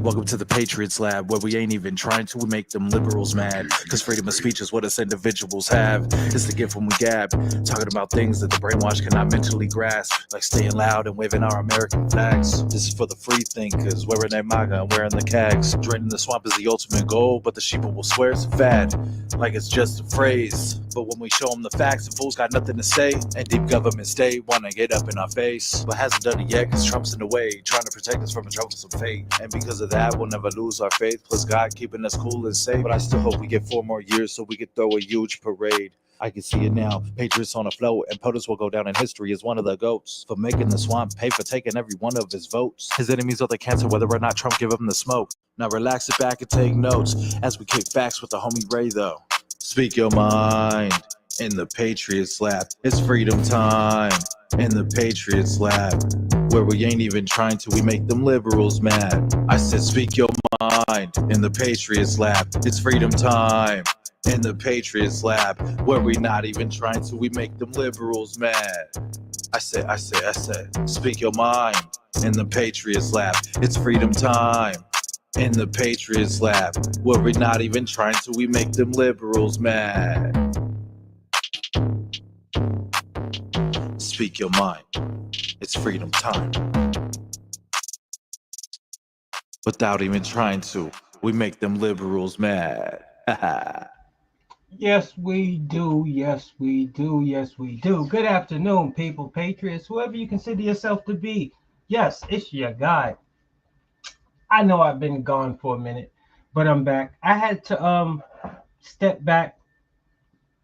Welcome to the Patriots Lab, where we ain't even trying to, we make them liberals mad. Cause freedom of speech is what us individuals have. It's the gift when we gab, talking about things that the brainwash cannot mentally grasp, like staying loud and waving our American flags. This is for the free thinkers, wearing their MAGA and wearing the cags. Draining the swamp is the ultimate goal, but the sheeple will swear it's a fad, like it's just a phrase. But when we show them the facts, the fools got nothing to say. And deep government state wanna get up in our face, but hasn't done it yet cause Trump's in the way, trying to protect us from a troublesome fate. And because of that, we'll never lose our faith, plus God keeping us cool and safe. But I still hope we get 4 more years so we can throw a huge parade. I can see it now, Patriots on a float, and POTUS will go down in history as one of the GOATs. For making the swamp pay for taking every one of his votes. His enemies are the cancer, whether or not Trump give him the smoke. Now relax, sit back and take notes, as we kick facts with the homie Ray though. Speak your mind in the Patriots Lab. It's freedom time in the Patriots Lab, where we ain't even trying to, we make them liberals mad. I said speak your mind in the Patriots Lab. It's freedom time in the Patriots Lab, where we not even trying to, we make them liberals mad. I said, speak your mind in the Patriots Lab. It's freedom time in the Patriots Lab, where we not even trying to, we make them liberals mad. Speak your mind. It's freedom time. Without even trying to, we make them liberals mad. Yes, we do. Yes, we do. Yes, we do. Good afternoon, people, patriots, whoever you consider yourself to be. Yes, it's your guy. I know I've been gone for a minute, but I'm back. I had to step back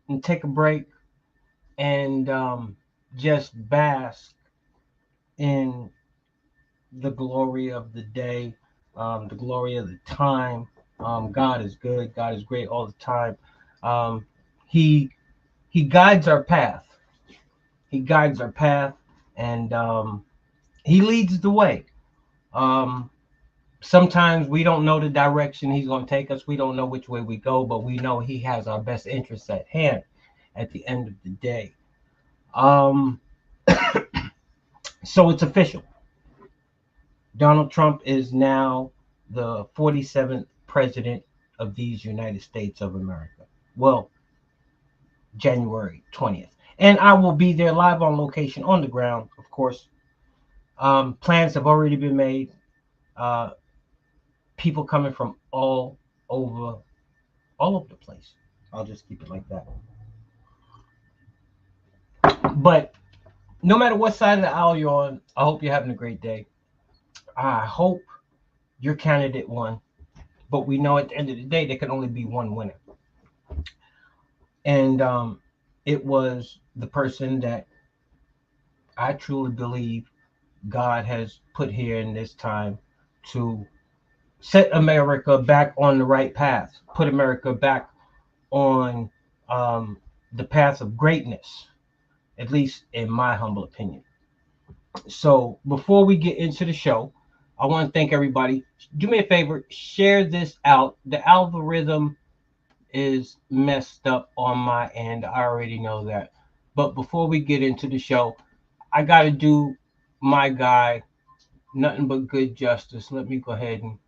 and take a break and just bask in the glory of the day, the glory of the time. God is good. God is great all the time. Um, he guides our path. He guides our path, and he leads the way. Um, Sometimes we don't know the direction he's going to take us. We don't know which way we go, but we know he has our best interests at hand at the end of the day. Um, so it's official. Donald Trump is now the 47th president of these United States of America. Well, January 20th. And I will be there live on location on the ground, of course. Plans have already been made. People coming from over all over the place. I'll just keep it like that. But no matter what side of the aisle you're on, I hope you're having a great day. I hope your candidate won. But we know at the end of the day, there can only be one winner. And it was the person that I truly believe God has put here in this time to set America back on the right path, put America back on the path of greatness, at least in my humble opinion. So before we get into the show, I want to thank everybody. Do me a favor, share this out. The algorithm is messed up on my end. I already know that. But before we get into the show, I got to do my guy nothing but good justice. Let me go ahead and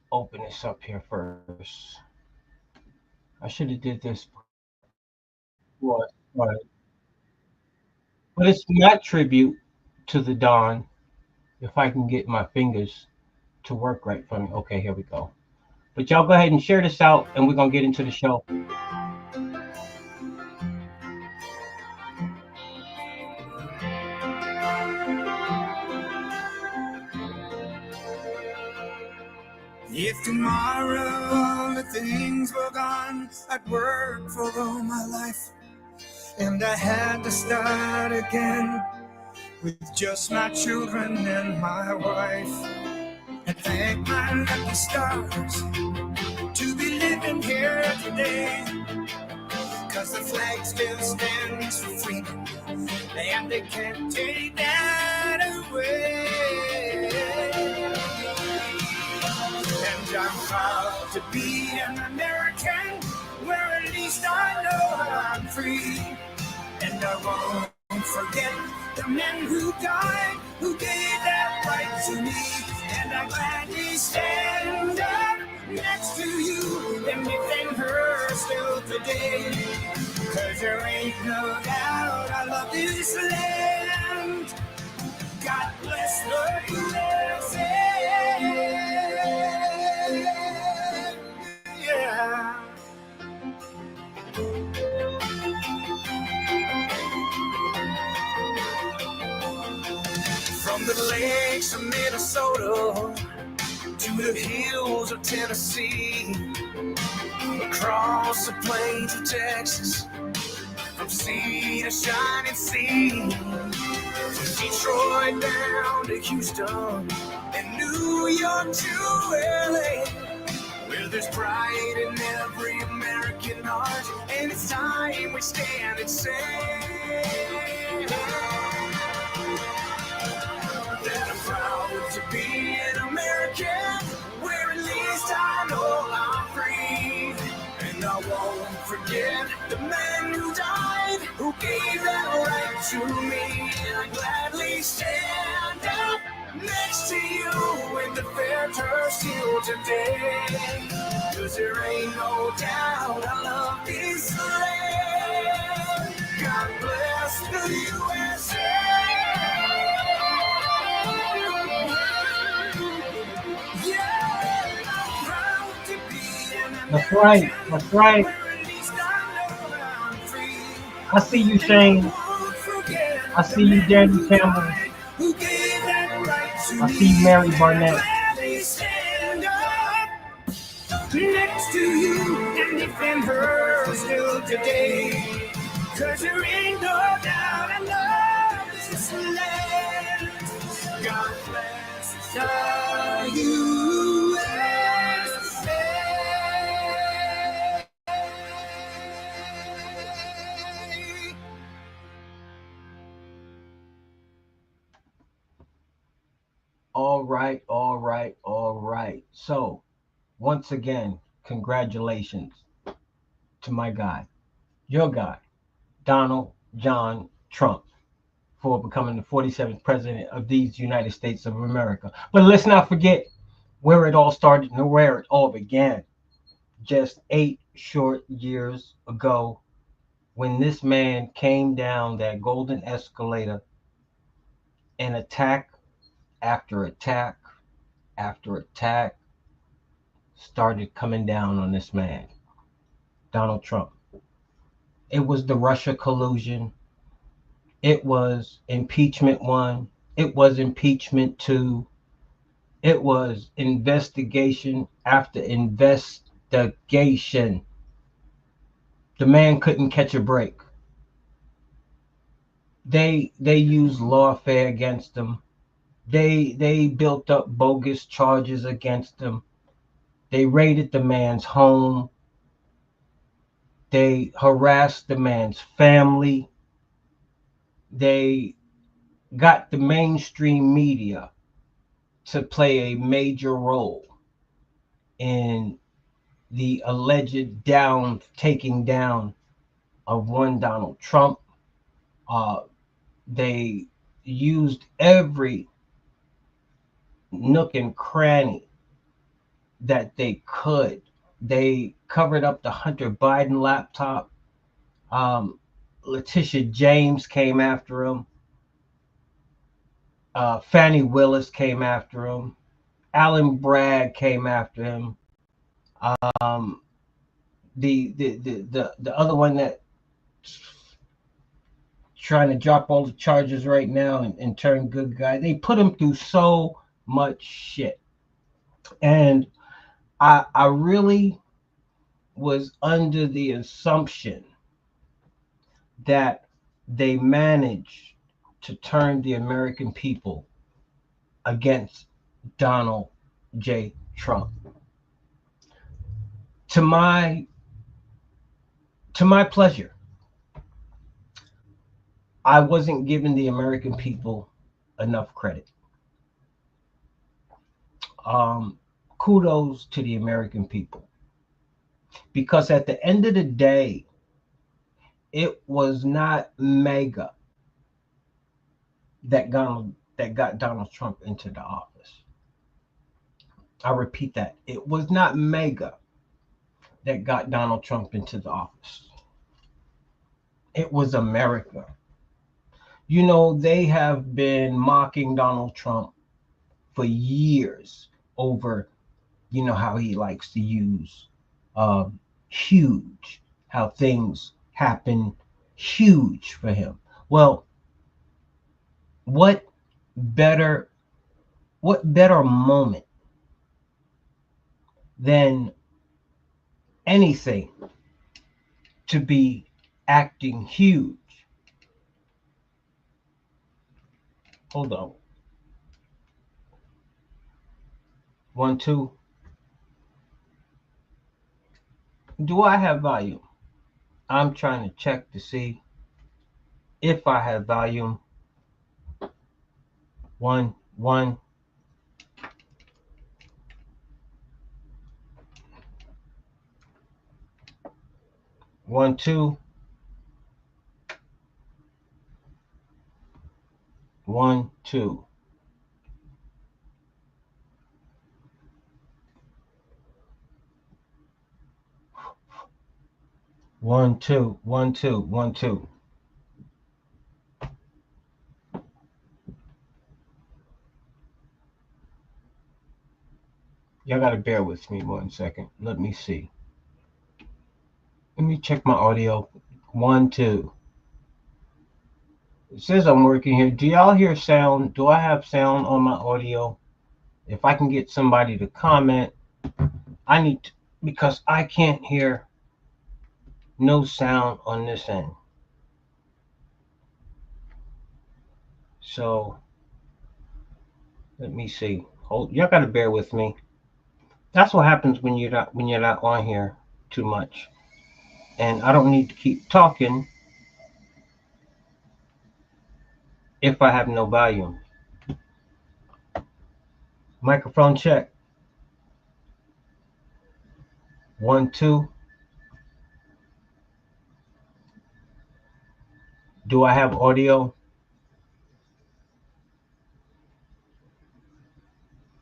open this up here first. I should have did this before I started. But it's not tribute to the Don. If I can get my fingers to work right for me. Okay, here we go. But y'all go ahead and share this out, and we're going to get into the show. If tomorrow all the things were gone, I'd work for all my life, and I had to start again with just my children and my wife. And thank my lucky stars to be living here today, 'cause the flag still stands for freedom, and they can't take that away. And I'm proud to be an American, where at least I know I'm free. And I won't forget the men who died, who gave that right to me. And I gladly stand still today. 'Cause there ain't no doubt I love this land. God bless the USA. Yeah. From the lakes of Minnesota to the hills of Tennessee, across the plains of Texas, from sea to shining sea, from Detroit down to Houston and New York to LA, where there's pride in every American heart, and it's time we stand and say that I'm proud to be an American, where at least I know I'm free. And I won't forget the men who died, who gave that right to me. I'd gladly stand up next to you in the fair turf still today. 'Cause there ain't no doubt I love this land. God bless the USA. That's right. That's right. I see you, Shane. I see you, Danny Campbell. I see you, Mary Barnett. Next to you and defend her still today. 'Cause there ain't no doubt I love this land. God bless the USA. All right, all right, all right. So, once again, congratulations to my guy, your guy, Donald John Trump, for becoming the 47th president of these United States of America. But let's not forget where it all started and where it all began. Just 8 short years ago, when this man came down that golden escalator and attack after attack after attack started coming down on this man, Donald Trump. It was the Russia collusion. It was impeachment 1. It was impeachment 2. It was investigation after investigation. The man couldn't catch a break. They used lawfare against him. They built up bogus charges against him. They raided the man's home. They harassed the man's family. They got the mainstream media to play a major role in the alleged taking down of one Donald Trump. They used every nook and cranny that they could. They covered up the Hunter Biden laptop. Letitia James came after him. Fannie Willis came after him. Alan Bragg came after him. The other one that trying to drop all the charges right now and turn good guy. They put him through so much shit. And I really was under the assumption that they managed to turn the American people against Donald J. Trump. To my pleasure, I wasn't giving the American people enough credit. Kudos to the American people. Because at the end of the day, it was not MAGA that got Donald Trump into the office. I repeat that. It was not MAGA that got Donald Trump into the office. It was America. You know, they have been mocking Donald Trump for years over, you know, how he likes to use huge, how things happen huge for him. Well, what better moment than anything to be acting huge? Hold on. 1, 2. Do I have volume? I'm trying to check to see if I have volume. 1, 1. 1, 2. 1, 2. 1, 2. 1, 2. 1, 2. Y'all gotta bear with me 1 second. Let me see. Let me check my audio. 1, 2. It says I'm working here. Do y'all hear sound? Do I have sound on my audio? If I can get somebody to comment, I need to, because I can't hear no sound on this end. So let me see. Hold, y'all gotta bear with me. That's what happens when you're not on here too much. And I don't need to keep talking if I have no volume. Microphone check. 1, 2. Do I have audio?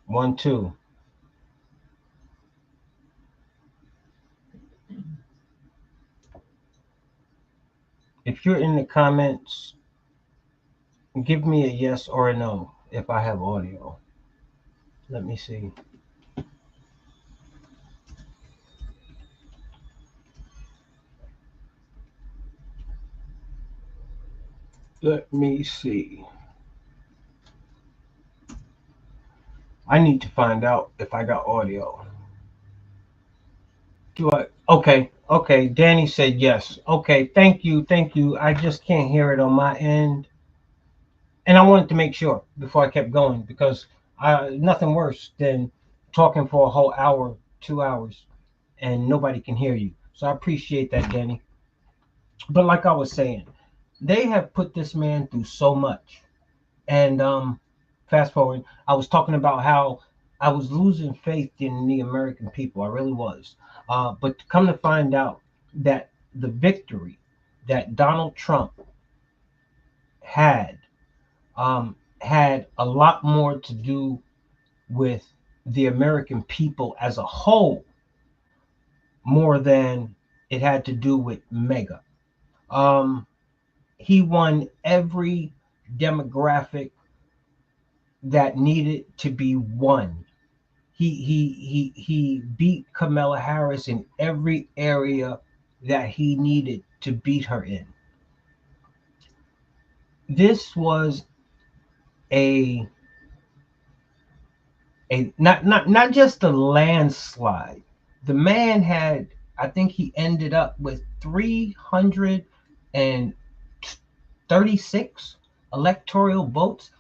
1, 2. If you're in the comments, give me a yes or a no if I have audio. Let me see. Let me see. I need to find out if I got audio. Do I? Okay. Okay. Danny said yes. Okay. Thank you. Thank you. I just can't hear it on my end. And I wanted to make sure before I kept going, because nothing worse than talking for a whole hour, 2 hours, and nobody can hear you. So I appreciate that, Danny. But like I was saying, they have put this man through so much. And fast forward, I was talking about how I was losing faith in the American people. I really was. But come to find out that the victory that Donald Trump had had a lot more to do with the American people as a whole, more than it had to do with MAGA. He won every demographic that needed to be won. He beat Kamala Harris in every area that he needed to beat her in. This was a not just a landslide. The man had, I think he ended up with 336 electoral votes.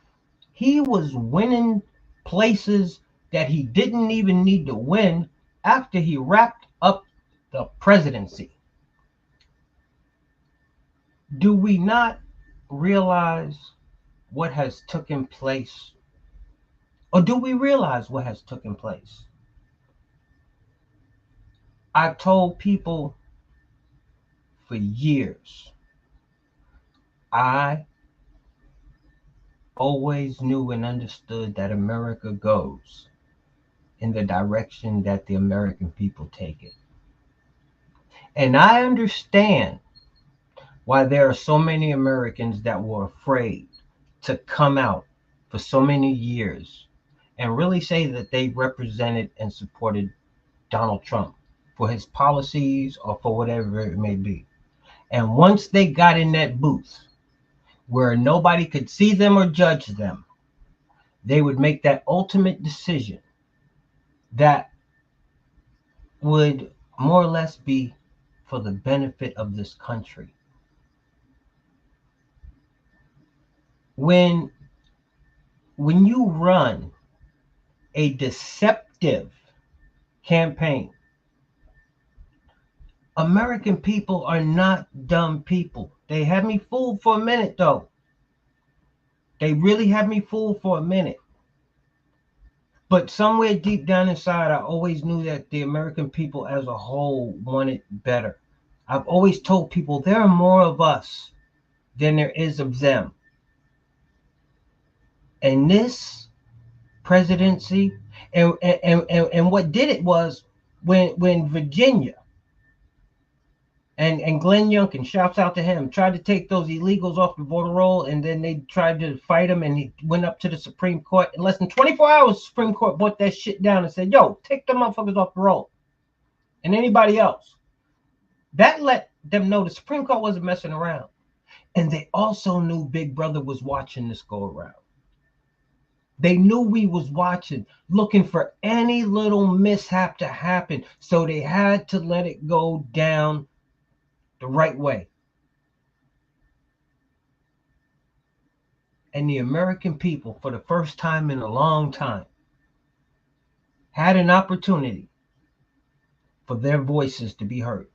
He was winning places that he didn't even need to win after he wrapped up the presidency. Do we not realize what has taken place? Or do we realize what has taken place? I've told people for years, I always knew and understood that America goes in the direction that the American people take it. And I understand why there are so many Americans that were afraid to come out for so many years and really say that they represented and supported Donald Trump for his policies or for whatever it may be. And once they got in that booth where nobody could see them or judge them, they would make that ultimate decision that would more or less be for the benefit of this country. When you run a deceptive campaign, American people are not dumb people. They had me fooled for a minute, though. They really had me fooled for a minute. But somewhere deep down inside, I always knew that the American people as a whole wanted better. I've always told people there are more of us than there is of them. And this presidency, and what did it was when Virginia and Glenn Youngkin, shouts out to him, tried to take those illegals off the voter roll, and then they tried to fight him, and he went up to the Supreme Court. In less than 24 hours, the Supreme Court brought that shit down and said, yo, take them motherfuckers off the roll. And anybody else. That let them know the Supreme Court wasn't messing around. And they also knew Big Brother was watching this go around. They knew we was watching, looking for any little mishap to happen. So they had to let it go down the right way. And the American people, for the first time in a long time, had an opportunity for their voices to be heard.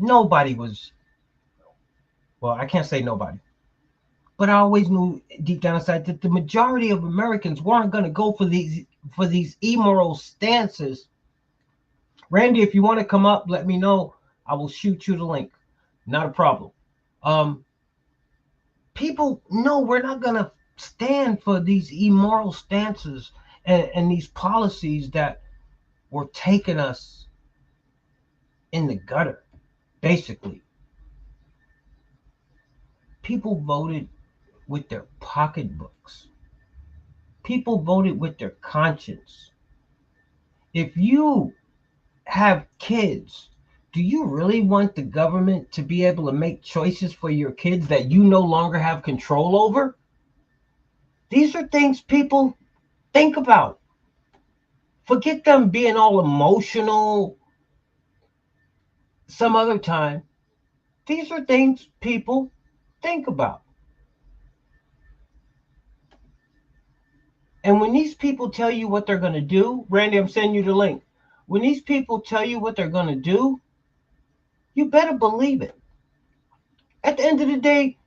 Nobody was, well, I can't say nobody, but I always knew deep down inside that the majority of Americans weren't going to go for these immoral stances. Randy, if you want to come up, let me know. I will shoot you the link. Not a problem. People know we're not going to stand for these immoral stances and these policies that were taking us in the gutter, basically. People voted with their pocketbooks. People voted with their conscience. If you have kids, do you really want the government to be able to make choices for your kids that you no longer have control over? These are things people think about. Forget them being all emotional some other time. These are things people think about. And when these people tell you what they're going to do, Randy, I'm sending you the link. When these people tell you what they're going to do, you better believe it. At the end of the day,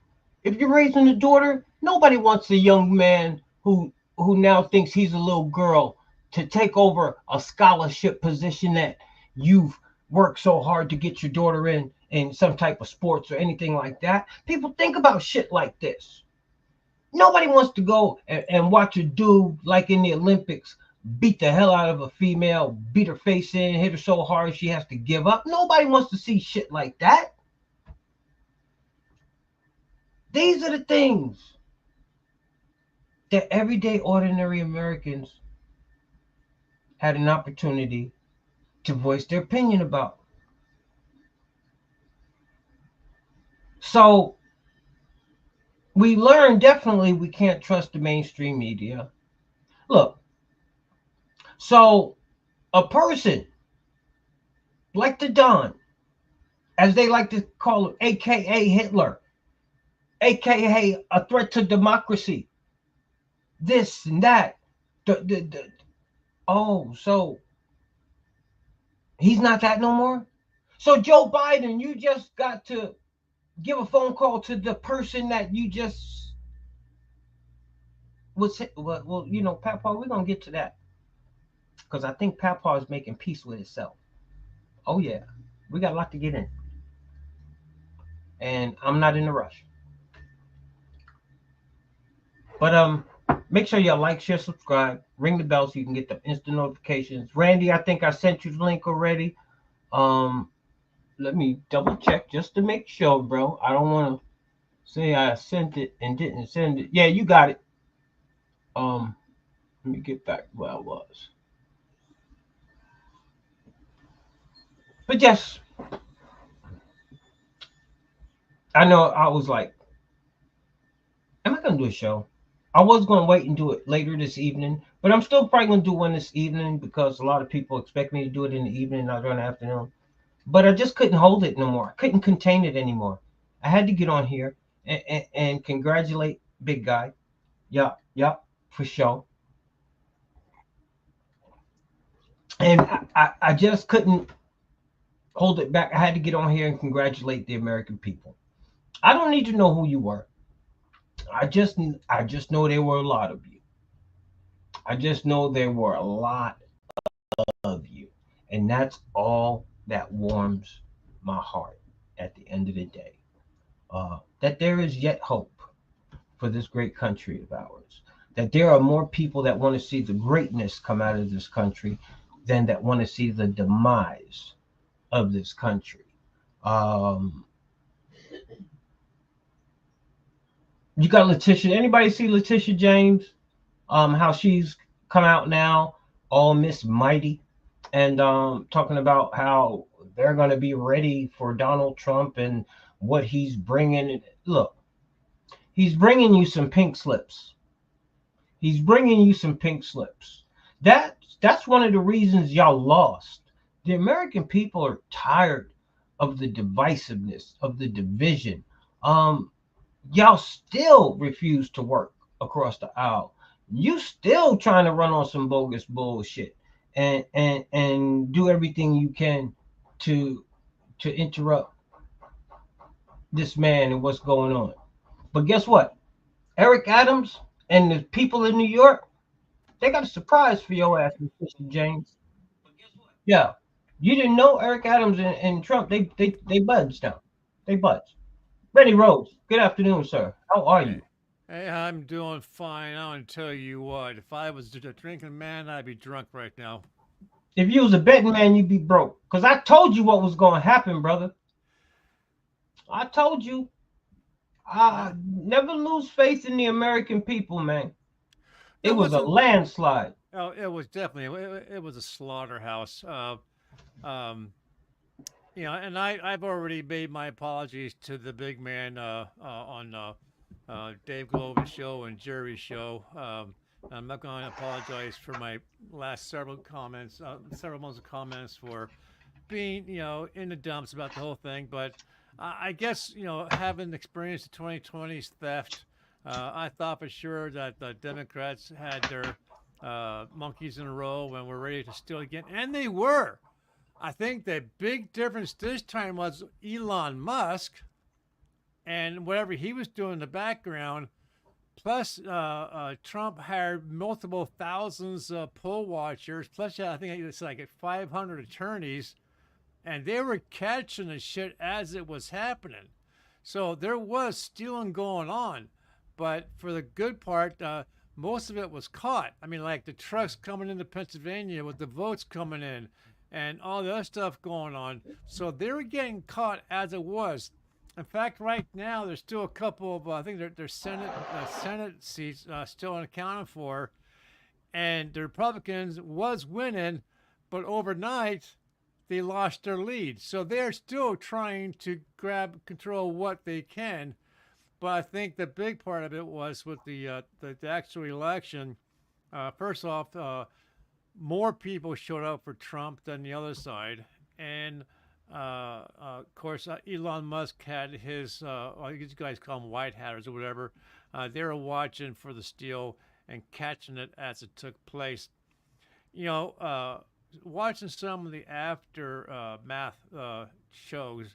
if you're raising a daughter, nobody wants a young man who now thinks he's a little girl to take over a scholarship position that you've worked so hard to get your daughter in some type of sports or anything like that. People think about shit like this. Nobody wants to go and watch a dude like in the Olympics beat the hell out of a female, beat her face in, hit her so hard she has to give up. Nobody wants to see shit like that. These are the things that everyday ordinary Americans had an opportunity to voice their opinion about. So we learned definitely we can't trust the mainstream media. Look, so a person like the Don, as they like to call him, aka Hitler, aka a threat to democracy, this and that. So he's not that no more? So Joe Biden, you just got to give a phone call to the person that you just was, well, you know, Papa, we're going to get to that. Because I think Papa is making peace with itself. Oh, yeah. We got a lot to get in. And I'm not in a rush. But Make sure y'all like, share, subscribe, ring the bell so you can get the instant notifications. Randy, I think I sent you the link already. Let me double check just to make sure, bro. I don't want to say I sent it and didn't send it. Yeah, you got it. Let me get back where I was. But yes, I know I was like, am I gonna do a show? I was gonna wait and do it later this evening, but I'm still probably gonna do one this evening because a lot of people expect me to do it in the evening, not during the afternoon. But I just couldn't hold it no more. I couldn't contain it anymore. I had to get on here and congratulate Big Guy. Yup, for sure. And I just couldn't hold it back. I had to get on here and congratulate the American people. I don't need to know who you were. I just know there were a lot of you. I just know there were a lot of you. And that's all that warms my heart at the end of the day. That there is yet hope for this great country of ours. That there are more people that want to see the greatness come out of this country than that want to see the demise of this country. Um, you got Letitia. Anybody see Letitia James? How she's come out now, all Miss Mighty, and talking about how they're going to be ready for Donald Trump and what he's bringing. Look, he's bringing you some pink slips. He's bringing you some pink slips. That's one of the reasons y'all lost. The American people are tired of the divisiveness, of the division. Y'all still refuse to work across the aisle. You still trying to run on some bogus bullshit and do everything you can to interrupt this man and what's going on. But guess what? Eric Adams and the people in New York, they got a surprise for your ass, Mr. James. Yeah. You didn't know Eric Adams and Trump, they buds now. They buds. Benny Rose, good afternoon, sir. How are you? Hey, hey, I'm doing fine. I want to tell you what. If I was a drinking man, I'd be drunk right now. If you was a betting man, you'd be broke. Because I told you what was going to happen, brother. I told you. Uh, Never lose faith in the American people, man. It it was a wasn't. landslide. Oh, it was definitely. It was a slaughterhouse. Um, and I've already made my apologies to the big man on Dave Glover's show and Jerry's show. I'm not going to apologize for my last several comments, several months of comments for being, in the dumps about the whole thing. But I guess, having experienced the 2020's theft, I thought for sure that the Democrats had their monkeys in a row when we're ready to steal again, and they were. I think the big difference this time was Elon Musk and whatever he was doing in the background. Plus, Trump hired multiple thousands of poll watchers. Plus, I think it's like 500 attorneys, and they were catching the shit as it was happening. So there was stealing going on, but for the good part, most of it was caught. I mean, like the trucks coming into Pennsylvania with the votes coming in, and all the other stuff going on. So they were getting caught as it was. In fact, right now there's still a couple of I think there's Senate seats still unaccounted for, and the Republicans was winning, but overnight they lost their lead. So they're still trying to grab control of what they can. But I think the big part of it was with the actual election. First off, more people showed up for Trump than the other side, and of course, Elon Musk had his, I guess you guys call them white hatters or whatever. They were watching for the steal and catching it as it took place. Watching some of the aftermath shows,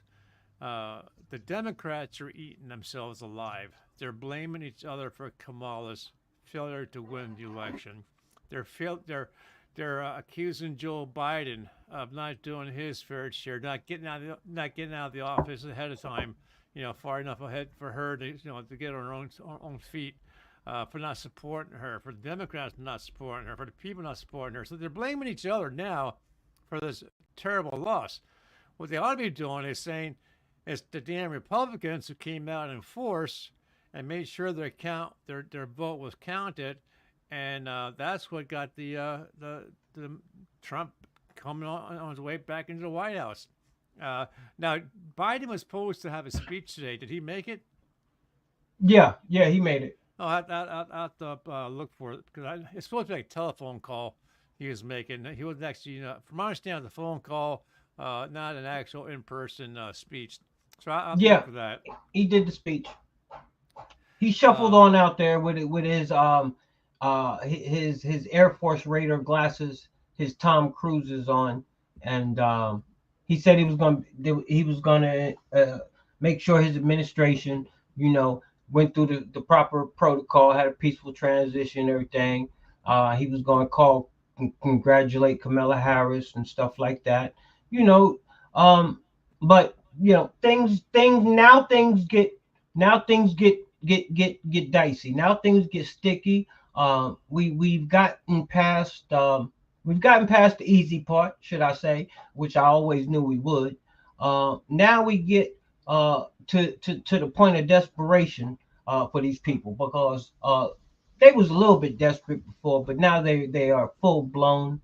the Democrats are eating themselves alive. They're blaming each other for Kamala's failure to win the election. They're accusing Joe Biden of not doing his fair share, not getting out of the office ahead of time, far enough ahead for her to to get on her own feet. for not supporting her, for the Democrats not supporting her, for the people not supporting her. So they're blaming each other now for this terrible loss. What they ought to be doing is saying it's the damn Republicans who came out in force and made sure their vote was counted, and that's what got the Trump coming on his way back into the White House. Now Biden was supposed to have a speech today. Did he make it? Yeah, he made it. Oh, I have to look for it because it's supposed to be like a telephone call he was making. He wasn't actually, from my understanding, the phone call, not an actual in-person speech. So I'll look for that. He did the speech. He shuffled on out there with his Air Force Raider glasses, his Tom Cruises on, and he said he was going to make sure his administration, went through the proper protocol, had a peaceful transition, everything. He was going to congratulate Kamala Harris and stuff like that, but things get dicey. Now things get sticky. We've gotten past the easy part, should I say, which I always knew we would. Now we get to the point of desperation for these people, because they was a little bit desperate before, but now they are full blown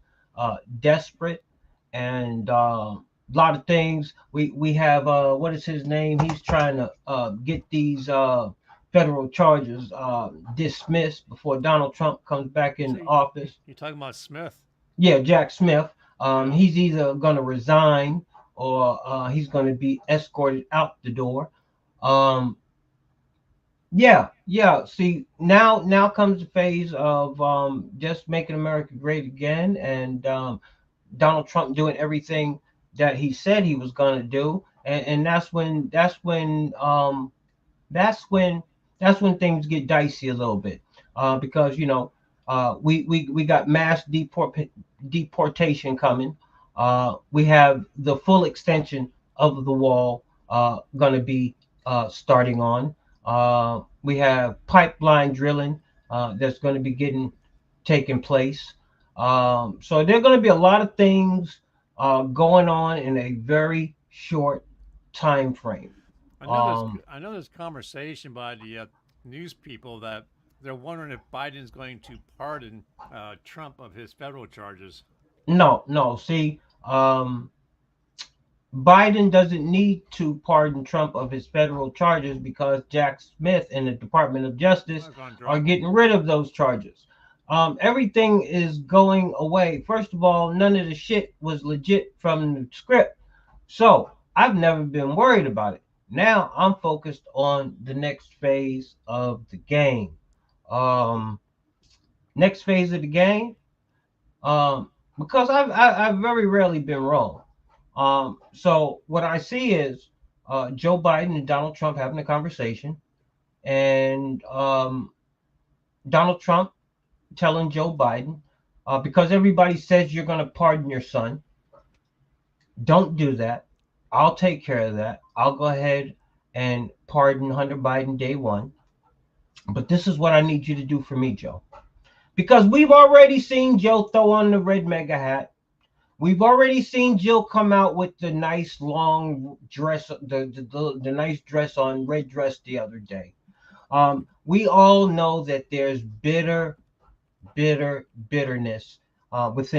desperate, and a lot of things. We have what is his name? He's trying to get these federal charges dismissed before Donald Trump comes back in office. You're talking about Smith? Yeah, Jack Smith. He's either going to resign or he's going to be escorted out the door. See, now comes the phase of just making America great again, and Donald Trump doing everything that he said he was going to do, and that's when things get dicey a little bit, because we got mass deportation coming. We have the full extension of the wall going to be starting on. We have pipeline drilling that's going to be taking place. So there are going to be a lot of things going on in a very short time frame. I know there's conversation by the news people that they're wondering if Biden's going to pardon Trump of his federal charges. No. See, Biden doesn't need to pardon Trump of his federal charges because Jack Smith and the Department of Justice are getting rid of those charges. Everything is going away. First of all, none of the shit was legit from the script. So I've never been worried about it. Now I'm focused on the next phase of the game. Next phase of the game, because I've very rarely been wrong. So what I see is Joe Biden and Donald Trump having a conversation, and Donald Trump telling Joe Biden, because everybody says you're going to pardon your son, don't do that. I'll take care of that. I'll go ahead and pardon Hunter Biden day one. But this is what I need you to do for me, Joe. Because we've already seen Joe throw on the red mega hat. We've already seen Jill come out with the nice long dress, the nice dress on, red dress the other day. We all know that there's bitterness within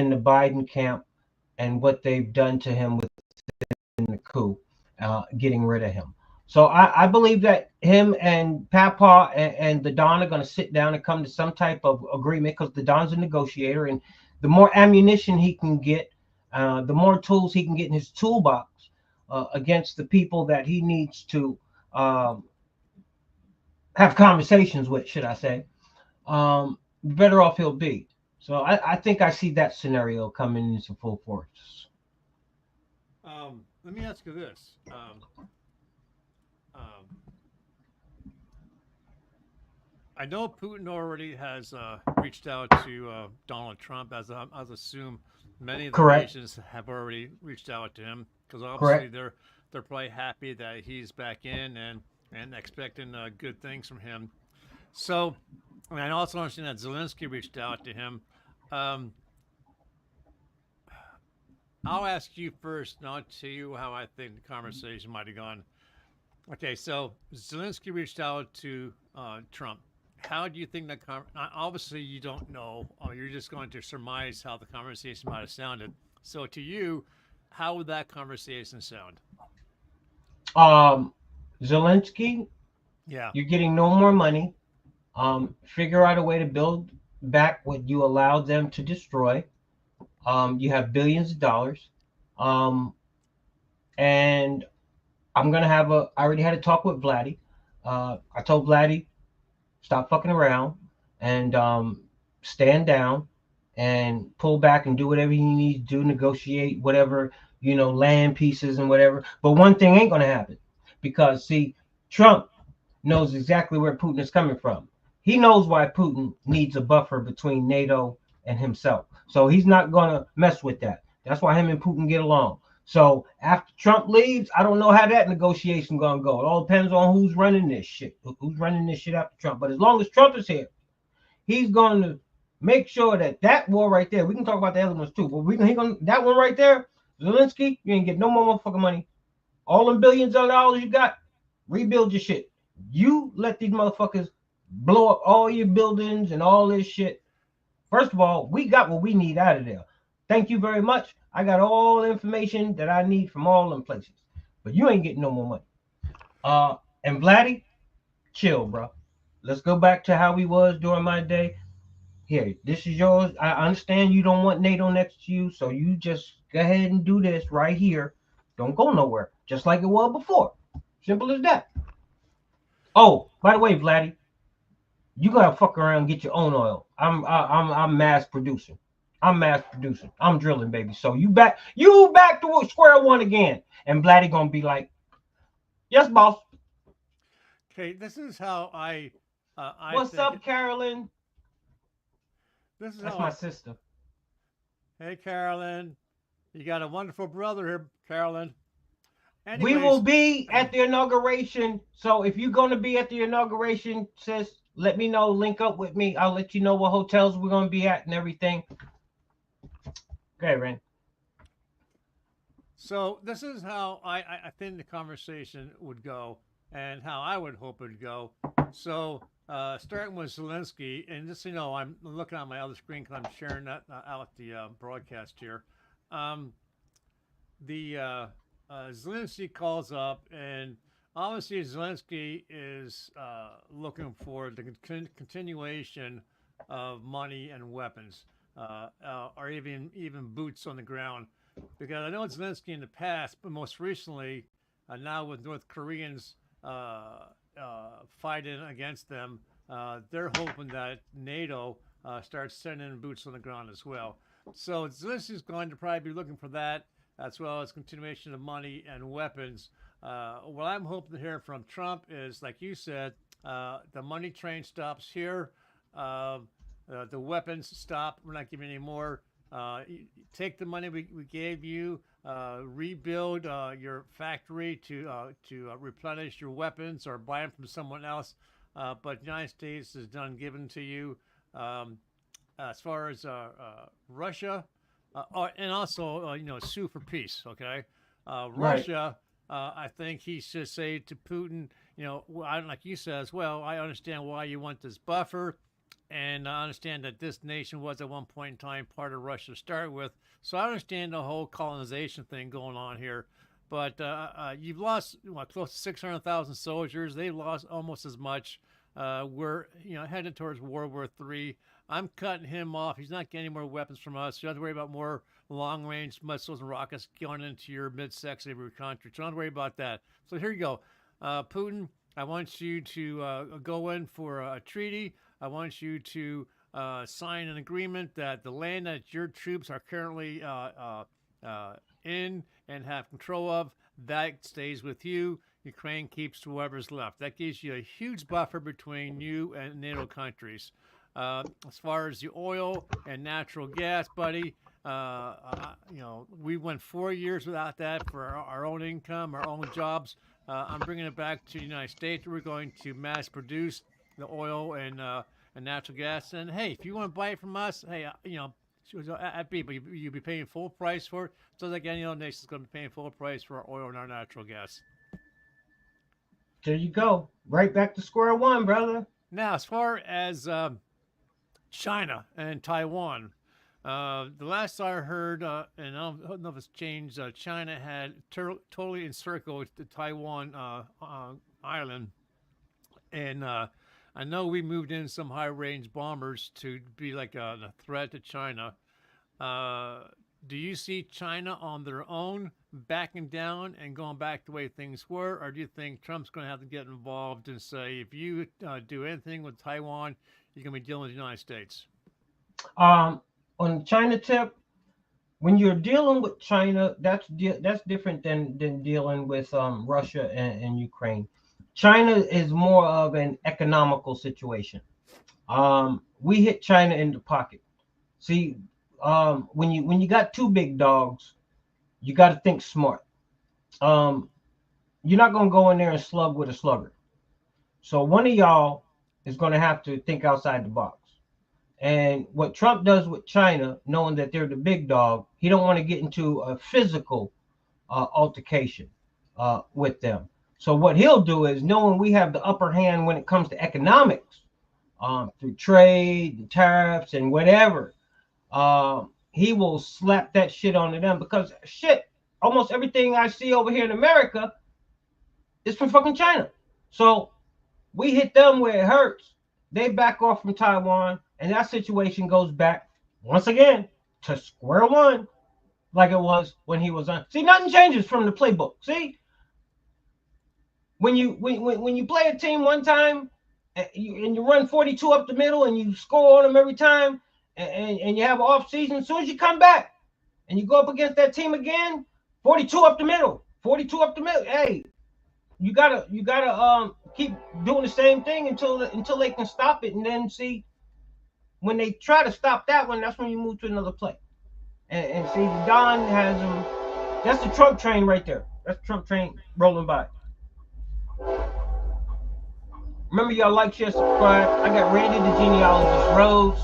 the Biden camp and what they've done to him within the coup, getting rid of him. So I believe that him and Papa and the Don are going to sit down and come to some type of agreement, because the Don's a negotiator, and the more ammunition he can get, the more tools he can get in his toolbox against the people that he needs to have conversations with, should I say, the better off he'll be. So I think I see that scenario coming into full force. Let me ask you this. I know Putin already has reached out to Donald Trump, as I assume many of the nations have already reached out to him, because obviously they're probably happy that he's back in and expecting good things from him. So And I also understand that Zelensky reached out to him. Um, I'll ask you first, and I'll tell you how I think the conversation might have gone. Okay, so Zelensky reached out to Trump. How do you think that? Obviously, you don't know. You're just going to surmise how the conversation might have sounded. So, to you, how would that conversation sound? Um, Zelensky, Yeah. you're getting no more money. Figure out a way to build back what you allowed them to destroy. You have billions of dollars. Um, and I'm gonna have a. I already had a talk with Vladdy. I told Vladdy stop fucking around and stand down and pull back and do whatever he needs to do, negotiate whatever, land pieces and whatever. But one thing ain't gonna happen because see, Trump knows exactly where Putin is coming from. He knows why Putin needs a buffer between NATO and himself. So he's not gonna mess with that. That's why him and Putin get along. So after Trump leaves, I don't know how that negotiation gonna go. It all depends on who's running this shit. Who's running this shit after Trump. But as long as Trump is here, he's going to make sure that war right there. We can talk about the other ones too, but that one right there, Zelensky, you ain't get no more motherfucking money. All them billions of dollars you got, rebuild your shit. You let these motherfuckers blow up all your buildings and all this shit. First of all, we got what we need out of there. Thank you very much. I got all the information that I need from all them places. But you ain't getting no more money. And Vladdy, chill, bro. Let's go back to how we was during my day. Here, this is yours. I understand you don't want NATO next to you, so you just go ahead and do this right here. Don't go nowhere, just like it was before. Simple as that. Oh, by the way, Vladdy, you gotta fuck around and get your own oil. I'm mass producing. I'm mass producing. I'm drilling, baby. So you back to square one again. And Vladdy gonna be like, yes, boss. Okay, this is how I What's think. up, Carolyn? This is That's how my sister. Hey, Carolyn, you got a wonderful brother here, Carolyn. We Anyways, will be at the inauguration. So if you're gonna be at the inauguration, sis, let me know. Link up with me. I'll let you know what hotels we're gonna be at and everything. Okay, Ren. So this is how I think the conversation would go, and how I would hope it would go. So starting with Zelensky, and just so you know, I'm looking on my other screen because I'm sharing that out the broadcast here. Um, the Zelensky calls up, and obviously Zelensky is looking for the continuation of money and weapons, or even boots on the ground, because I know Zelensky in the past, but most recently, now with North Koreans fighting against them, they're hoping that NATO starts sending boots on the ground as well. So Zelensky's going to probably be looking for that, as well as continuation of money and weapons. What I'm hoping to hear from Trump is, like you said, the money train stops here. The weapons stop. We're not giving any more. Take the money we gave you, rebuild your factory to replenish your weapons or buy them from someone else. But the United States is done giving to you. As far as Russia, and also sue for peace. Okay, Right. Russia. I think he should say to Putin, like you said as well. I understand why you want this buffer, and I understand that this nation was at one point in time part of Russia to start with. So I understand the whole colonization thing going on here. But you've lost close to 600,000 soldiers. They've lost almost as much. We're headed towards World War III. I'm cutting him off. He's not getting any more weapons from us. You don't have to worry about more long-range missiles and rockets going into your midsection of your country. So don't worry about that. So here you go. Putin, I want you to go in for a treaty. I want you to sign an agreement that the land that your troops are currently in and have control of, that stays with you. Ukraine keeps whoever's left. That gives you a huge buffer between you and NATO countries. As far as the oil and natural gas, buddy, we went 4 years without that for our own income, our own jobs. I'm bringing it back to the United States. We're going to mass produce the oil and and natural gas. And hey, if you want to buy it from us, hey, at B, but you'll be paying full price for it. So like any other nation's going to be paying full price for our oil and our natural gas. There you go. Right back to square one, brother. Now, as far as China and Taiwan, the last I heard, and I don't know if it's changed, China had totally encircled the Taiwan island. And I know we moved in some high-range bombers to be like a threat to China. Do you see China on their own backing down and going back the way things were, or do you think Trump's going to have to get involved and say, if you do anything with Taiwan, you're going to be dealing with the United States? On the China tip, when you're dealing with China, that's different than dealing with Russia and Ukraine. China is more of an economical situation. We hit China in the pocket. See, when you got two big dogs, you got to think smart. You're not gonna go in there and slug with a slugger. So one of y'all is gonna have to think outside the box. And what Trump does with China, knowing that they're the big dog, he don't want to get into a physical altercation with them. So what he'll do is, knowing we have the upper hand when it comes to economics, through trade, and tariffs, and whatever, he will slap that shit onto them, because shit, almost everything I see over here in America is from fucking China. So we hit them where it hurts. They back off from Taiwan, and that situation goes back once again to square one, like it was when he was on. See, nothing changes from the playbook. See, when you play a team one time and you run 42 up the middle and you score on them every time, and you have an off season, as soon as you come back and you go up against that team again, 42 up the middle, 42 up the middle. Hey, you gotta keep doing the same thing until they can stop it, and then see, when they try to stop that one, that's when you move to another play. And see, Don has them. That's the Trump train right there. That's the Trump train rolling by. Remember, y'all like, share, subscribe. I got Randy the Genealogist Rose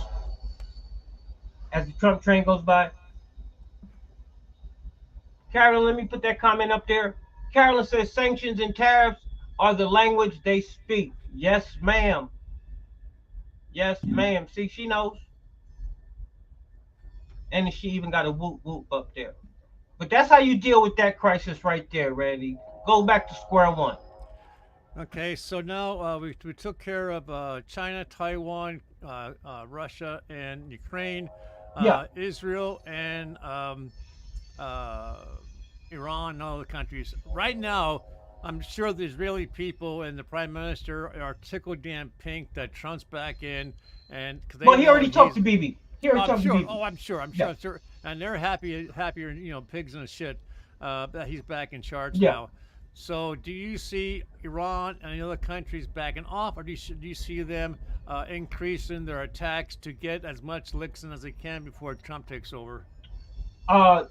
as the Trump train goes by. Carolyn, let me put that comment up there. Carolyn says sanctions and tariffs are the language they speak. Yes, ma'am. Yes, ma'am. See, she knows. And she even got a whoop whoop up there. But that's how you deal with that crisis right there, Randy. Go back to square one. Okay, so now we took care of China, Taiwan, Russia, and Ukraine, Yeah. Israel, and Iran, and all the countries. Right now, I'm sure the Israeli people and the prime minister are tickled damn pink that Trump's back in, and Well, he already talked to Bibi. I'm sure. Oh, I'm sure. I'm sure. And they're happier, pigs in the shit that he's back in charge now. So, do you see Iran and the other countries backing off, or do you see them increasing their attacks to get as much licks in as they can before Trump takes over? I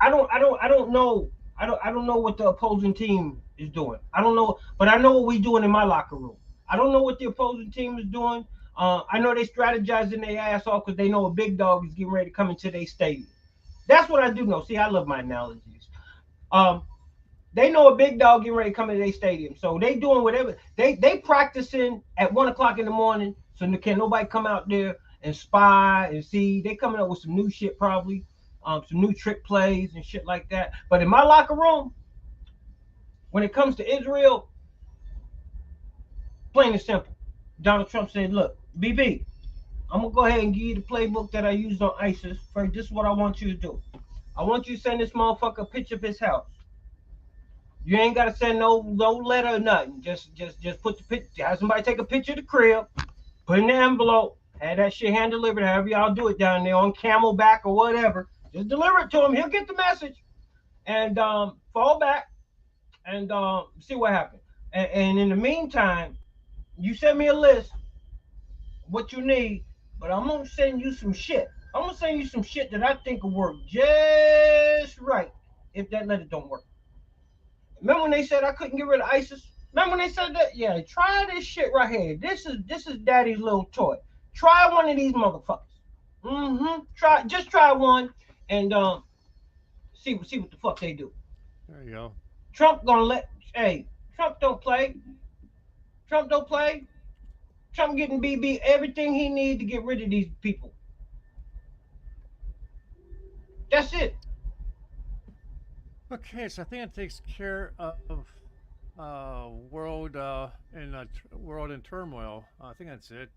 don't know. I don't know what the opposing team is doing. I don't know, but I know what we're doing in my locker room. I don't know what the opposing team is doing. I know they strategizing their ass off because they know a big dog is getting ready to come into their stadium. That's what I do know. See, I love my analogies. They know a big dog getting ready to come into their stadium, so they doing whatever. They practicing at 1 o'clock in the morning, so can nobody come out there and spy and see. They coming up with some new shit probably. Some new trick plays and shit like that. But in my locker room, when it comes to Israel, plain and simple, Donald Trump said, look, BB, I'm going to go ahead and give you the playbook that I used on ISIS. First, this is what I want you to do. I want you to send this motherfucker a picture of his house. You ain't got to send no letter or nothing. Just put the picture. Have somebody take a picture of the crib, put it in the envelope, have that shit hand delivered, however y'all do it down there on Camelback or whatever. Just deliver it to him. He'll get the message and fall back and see what happens. And in the meantime, you send me a list what you need, but I'm gonna send you some shit. I'm gonna send you some shit that I think will work just right if that letter don't work. Remember when they said I couldn't get rid of ISIS? Remember when they said that? Yeah, try this shit right here. This is daddy's little toy. Try one of these motherfuckers. Try one and see what the fuck they do. There you go. Trump gonna let hey, Trump don't play. Trump don't play. Trump getting BB everything he need to get rid of these people. That's it. Okay, so I think it takes care of world world in turmoil. I think that's it.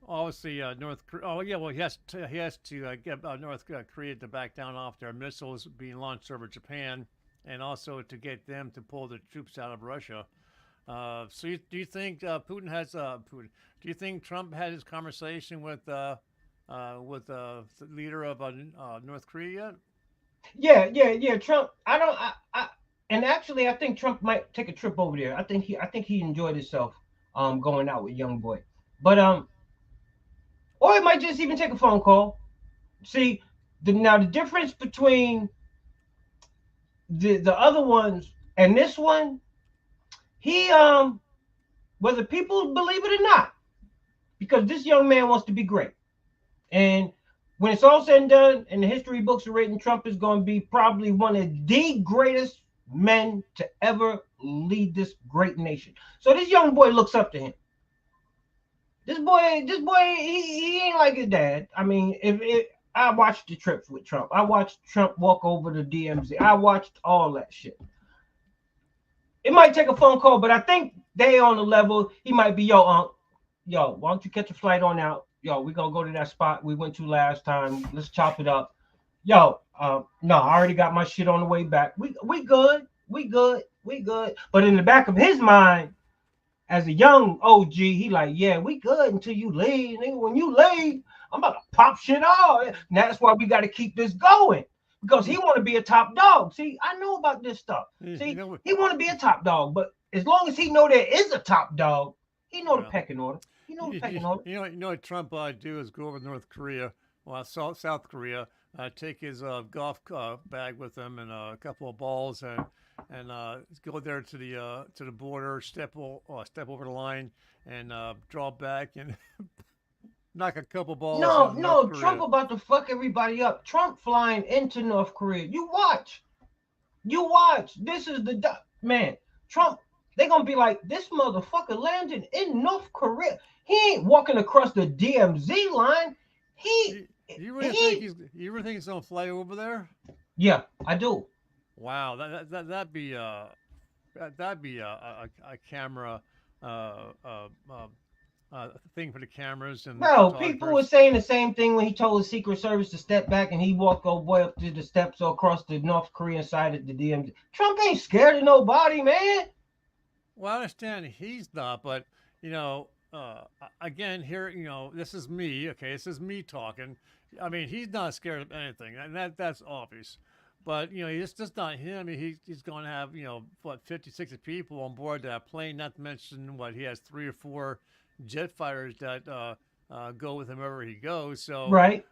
Obviously, North Korea. Oh yeah, well he has to get North Korea to back down off their missiles being launched over Japan, and also to get them to pull their troops out of Russia. Do you think Putin has Putin? Do you think Trump had his conversation with the leader of North Korea yet? Yeah. Trump. I don't. And actually, I think Trump might take a trip over there. I think he enjoyed himself, going out with young boy. But or he might just even take a phone call. See, now the difference between the other ones and this one, he whether people believe it or not, because this young man wants to be great. And when it's all said and done and the history books are written, Trump is going to be probably one of the greatest men to ever lead this great nation. So this young boy looks up to him. This boy, he ain't like his dad. I mean, if I watched the trips with Trump, I watched Trump walk over the DMZ, I watched all that shit. It might take a phone call, but I think they on the level. He might be, yo, why don't you catch a flight on out? Yo, we gonna go to that spot we went to last time. Let's chop it up. Yo, no, I already got my shit on the way back. We good. But in the back of his mind, as a young OG, he like, yeah, we good until you leave. Nigga, when you leave, I'm about to pop shit off. And that's why we got to keep this going. Because he want to be a top dog. See, I know about this stuff. See, he want to be a top dog, but as long as he know there is a top dog, he know the pecking order. He know the pecking order. You know what Trump do is go over to North Korea, well, South Korea, take his golf bag with him and a couple of balls and go there to the border, step over the line, and draw back and knock a couple balls. No, Trump about to fuck everybody up. Trump flying into North Korea. You watch. This is the man. Trump. They gonna be like, this motherfucker landed in North Korea. He ain't walking across the DMZ line. You really think he's gonna fly over there? Yeah, I do. Wow, that'd be a camera thing for the cameras and. Bro, people were saying the same thing when he told the Secret Service to step back and he walked old boy up to the steps or across the North Korean side of the DMZ. Trump ain't scared of nobody, man. Well, I understand he's not, but again, here, this is me. Okay, this is me talking. I mean, he's not scared of anything, and that's obvious. But it's just not him. I mean, he's going to have 50, 60 people on board that plane. Not to mention he has 3 or 4 jet fighters that go with him wherever he goes. So right.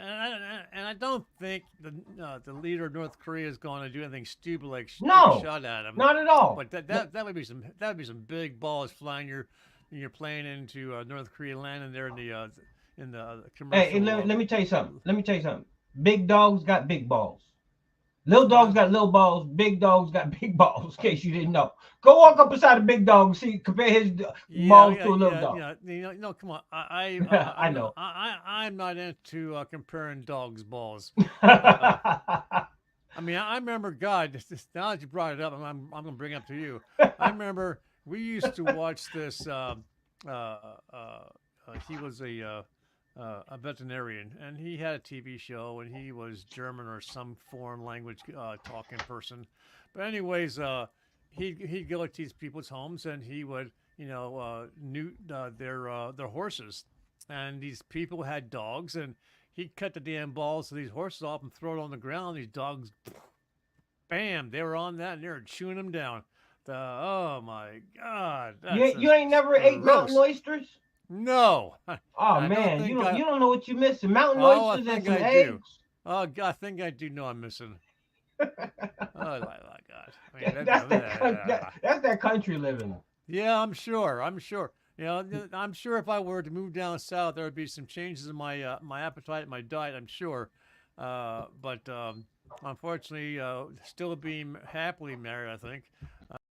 And I don't think the leader of North Korea is going to do anything stupid like shot at him. Not at all. But that would be some big balls flying your plane into North Korea, landing there in the commercial. Hey, let me tell you something. Big dogs got big balls. Little dogs got little balls. Big dogs got big balls. In case you didn't know, go walk up beside a big dog and see, compare his balls to a little dog. Yeah, come on. I know. I'm not into comparing dogs' balls. I mean, I remember. God, now that you brought it up, I'm going to bring it up to you. I remember we used to watch this. He was a veterinarian, and he had a TV show, and he was German or some foreign language talking person. But anyways, he'd go to these people's homes, and he would, neuter their horses. And these people had dogs, and he'd cut the damn balls of these horses off and throw it on the ground. These dogs, bam, they were on that, and they were chewing them down. Oh my God! You ain't never ate mountain oysters? No. Oh man, you don't know what you're missing. Mountain oysters and some eggs. Oh God, I think I do know I'm missing. Oh my God! I mean, That's that country living. yeah, I'm sure. I'm sure. You know, I'm sure if I were to move down south, there would be some changes in my my appetite, my diet. I'm sure, but unfortunately, still being happily married, I think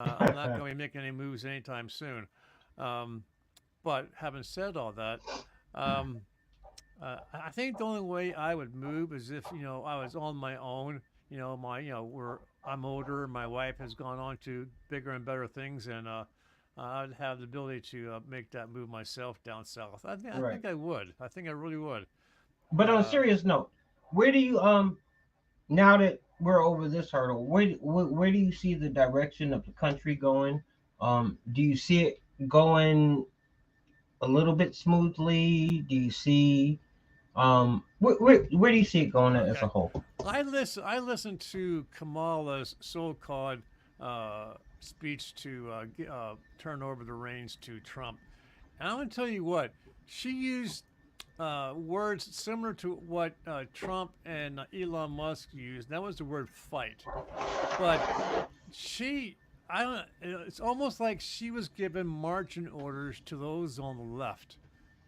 I'm not going to be making any moves anytime soon. Um, but having said all that, um, I think the only way I would move is if I was on my own. Where I'm older, my wife has gone on to bigger and better things, and I'd have the ability to make that move myself down south. I Right. think I would. I think I really would. But on a Uh, serious note, where do you now that we're over this hurdle, where do you see the direction of the country going? Do you see it going a little bit smoothly? Do you see where do you see it going as a okay, whole? I listened to Kamala's so-called speech to turn over the reins to Trump. And I'm going to tell you what, she used words similar to what Trump and Elon Musk used. That was the word fight. But she, I don't, it's almost like she was given marching orders to those on the left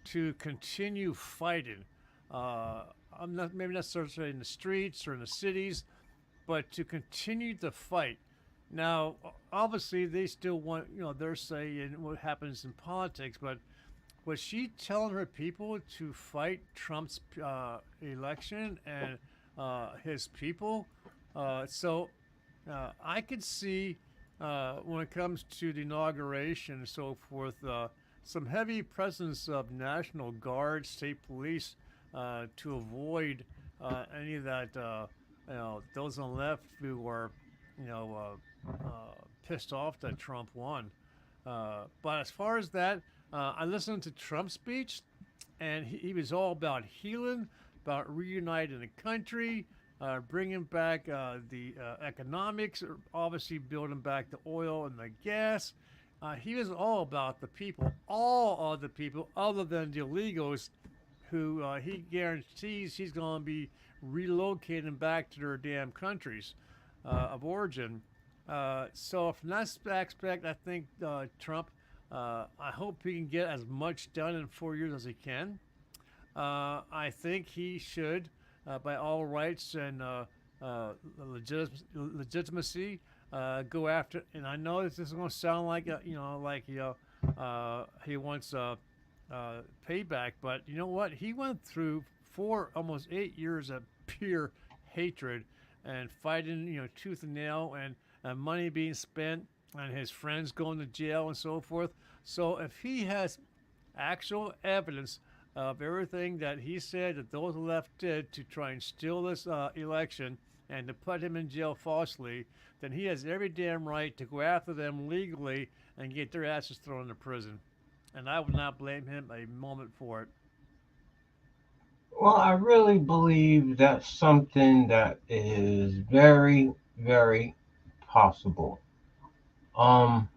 to continue fighting. Uh, I'm not maybe not necessarily in the streets or in the cities, but to continue the fight. Now, obviously, they still want their say in what happens in politics, but was she telling her people to fight Trump's election and his people? I could see when it comes to the inauguration and so forth, some heavy presence of National Guard, state police to avoid any of that. Those on the left who were, you know, pissed off that Trump won. But as far as that, I listened to Trump's speech, and he was all about healing, about reuniting the country, bringing back the economics, obviously building back the oil and the gas. He was all about the people, all of the people, other than the illegals, who he guarantees he's going to be relocating back to their damn countries of origin. So from that aspect, I think Trump. I hope he can get as much done in 4 years as he can. I think he should, by all rights and legitimacy, go after. And I know this is going to sound like he wants payback, but you know what? He went through almost 8 years of pure hatred and fighting, tooth and nail, and money being spent, and his friends going to jail and so forth. So if he has actual evidence of everything that he said that those left did to try and steal this election and to put him in jail falsely, then he has every damn right to go after them legally and get their asses thrown into prison. And I would not blame him a moment for it. Well, I really believe that's something that is very, very possible. Um,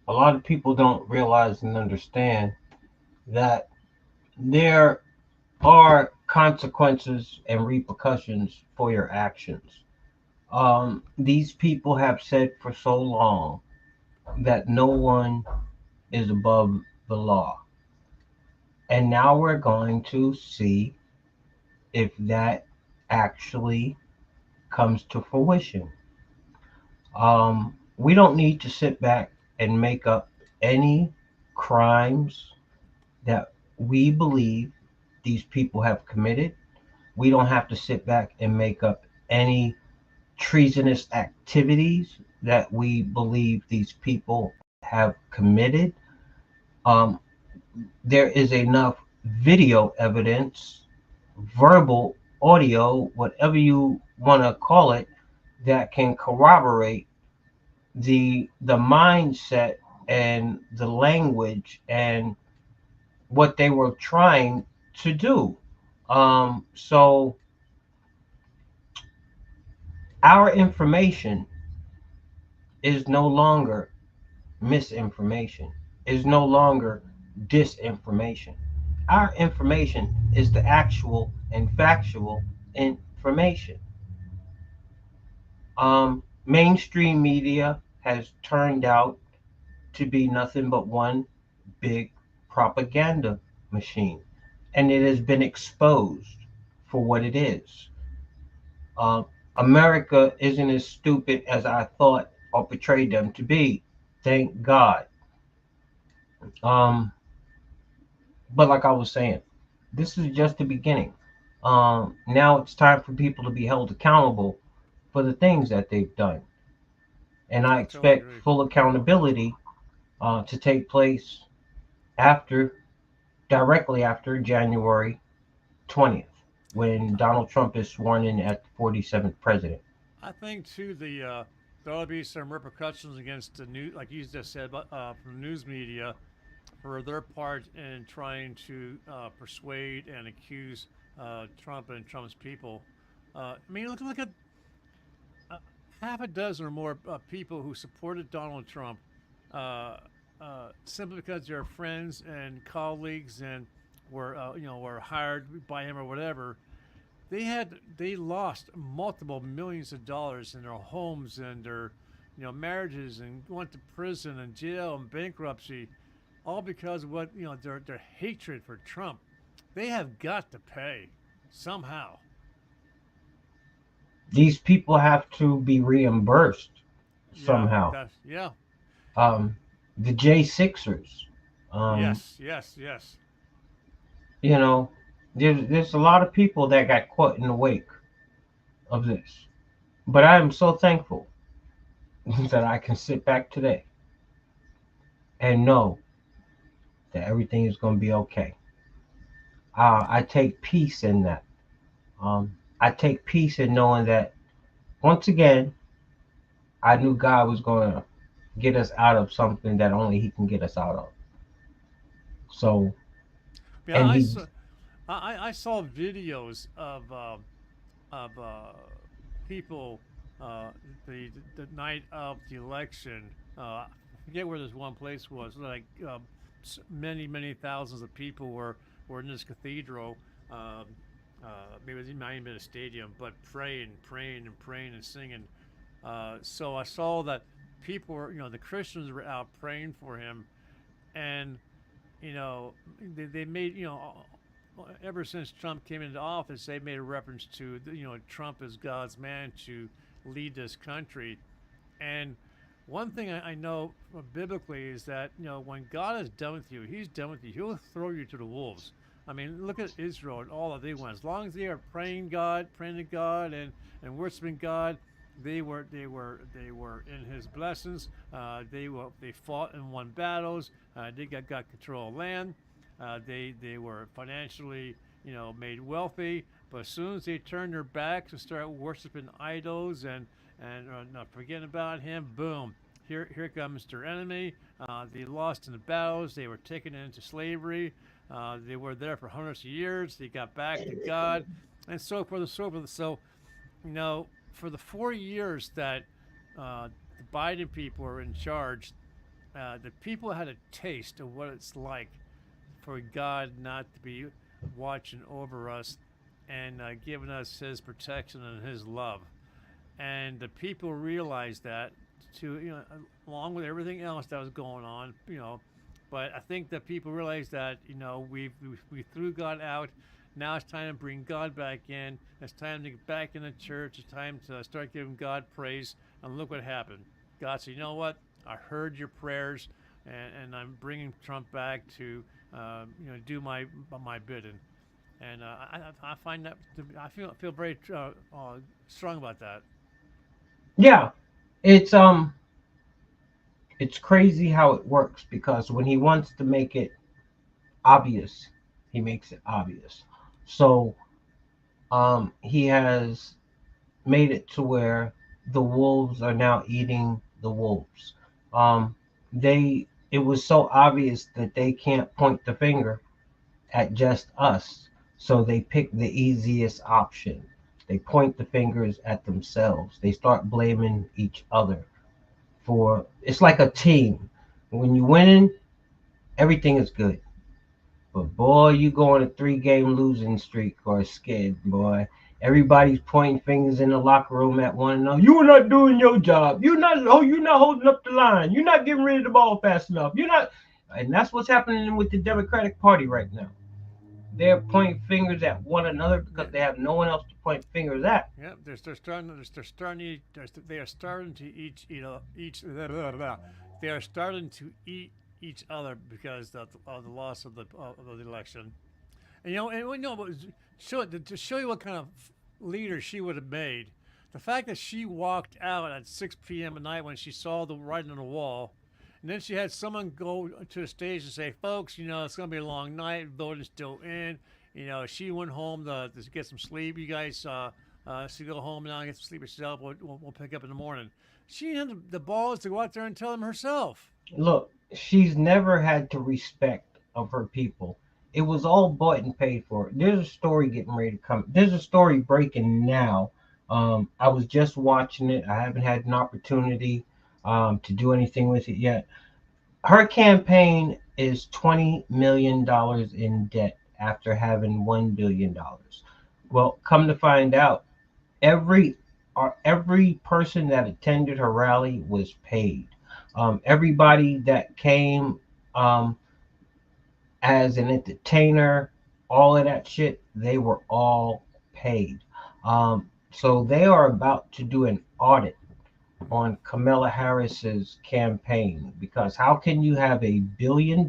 a lot of people don't realize and understand that there are consequences and repercussions for your actions. These people have said for so long that no one is above the law. And now we're going to see if that actually comes to fruition. We don't need to sit back and make up any crimes that we believe these people have committed. We don't have to sit back and make up any treasonous activities that we believe these people have committed. Um, there is enough video evidence, verbal, audio, whatever you want to call it, that can corroborate the mindset and the language and what they were trying to do. So our information is no longer misinformation, is no longer disinformation. Our information is the actual and factual information. Mainstream media has turned out to be nothing but one big propaganda machine, and it has been exposed for what it is. Um, America isn't as stupid as I thought or portrayed them to be. Thank God. Um, but like I was saying, this is just the beginning. Now it's time for people to be held accountable for the things that they've done, and I I totally expect agree. full accountability to take place after, directly after January 20th, when Donald Trump is sworn in as the 47th president. I think too there ought to be some repercussions against the news, like you just said, from news media for their part in trying to persuade and accuse Trump and Trump's people. I mean, look at uh, half a dozen or more people who supported Donald Trump uh, simply because they're friends and colleagues and were hired by him or whatever. They lost multiple millions of dollars in their homes and their marriages, and went to prison and jail and bankruptcy, all because of what their hatred for Trump. They have got to pay somehow. These people have to be reimbursed Yeah, somehow. that's yeah. Um, the J6ers, um, Yes, yes, yes. you know, there's a lot of people that got caught in the wake of this. But I am so thankful that I can sit back today and know that everything is going to be okay. I take peace in that. I take peace in knowing that once again, I knew God was going to get us out of something that only He can get us out of. So, Yeah, and I He, saw I saw videos of people uh, the night of the election. I forget where this one place was. Like many thousands of people were in this cathedral. Um, Maybe it might even been a stadium, but praying and singing. So I saw that people were, the Christians were out praying for him, and they made, ever since Trump came into office, they made a reference to, Trump as God's man to lead this country. And one thing I know biblically is that, when God is done with you, He's done with you. He'll throw you to the wolves. I mean, look at Israel and all that they went. As long as they are praying to God and worshiping God, they were in His blessings. They fought and won battles. They got control of land. They were financially made wealthy. But as soon as they turned their backs and started worshiping idols and not forgetting about Him, boom, here comes their enemy. They lost in the battles. They were taken into slavery. They were there for hundreds of years. They got back to God, and so forth and so forth. So, for the 4 years that the Biden people were in charge, the people had a taste of what it's like for God not to be watching over us and giving us His protection and His love. And the people realized that to along with everything else that was going on. But I think that people realized that we threw God out. Now it's time to bring God back in. It's time to get back in the church. It's time to start giving God praise. And look what happened. God said, "You know what? I heard your prayers, and I'm bringing Trump back to do my bidding." And I find that I feel very strong about that. yeah, it's it's crazy how it works because when He wants to make it obvious, He makes it obvious. So, He has made it to where the wolves are now eating the wolves. It was so obvious that they can't point the finger at just us. So they pick the easiest option. They point the fingers at themselves. They start blaming each other for it's like a team. When you winning, everything is good. But boy, you go on a 3-game losing streak or a skid, boy. Everybody's pointing fingers in the locker room at one another. You are not doing your job. You're not holding up the line. You're not getting rid of the ball fast enough. You're not, and that's what's happening with the Democratic Party right now. They're pointing fingers at one another because Yeah, they have no one else to point fingers at. yeah. They are starting to they are starting to eat each other because of the loss of the election. And and we know, but to show you what kind of leader she would have made, the fact that she walked out at 6 p.m. at night when she saw the writing on the wall, and then she had someone go to the stage and say, "Folks, it's going to be a long night. Voting's still in." She went home to get some sleep. You guys, she go home now and get some sleep yourself. We'll pick up in the morning. She had the balls to go out there and tell them herself. Look, she's never had the respect of her people. It was all bought and paid for. There's a story getting ready to come. There's a story breaking now. I was just watching it. I haven't had an opportunity to do anything with it yet. Her campaign is $20 million in debt after having $1 billion. Well, come to find out, every every person that attended her rally was paid. Everybody that came um, as an entertainer, all of that shit, they were all paid. So they are about to do an audit on Kamala Harris's campaign because how can you have $1 billion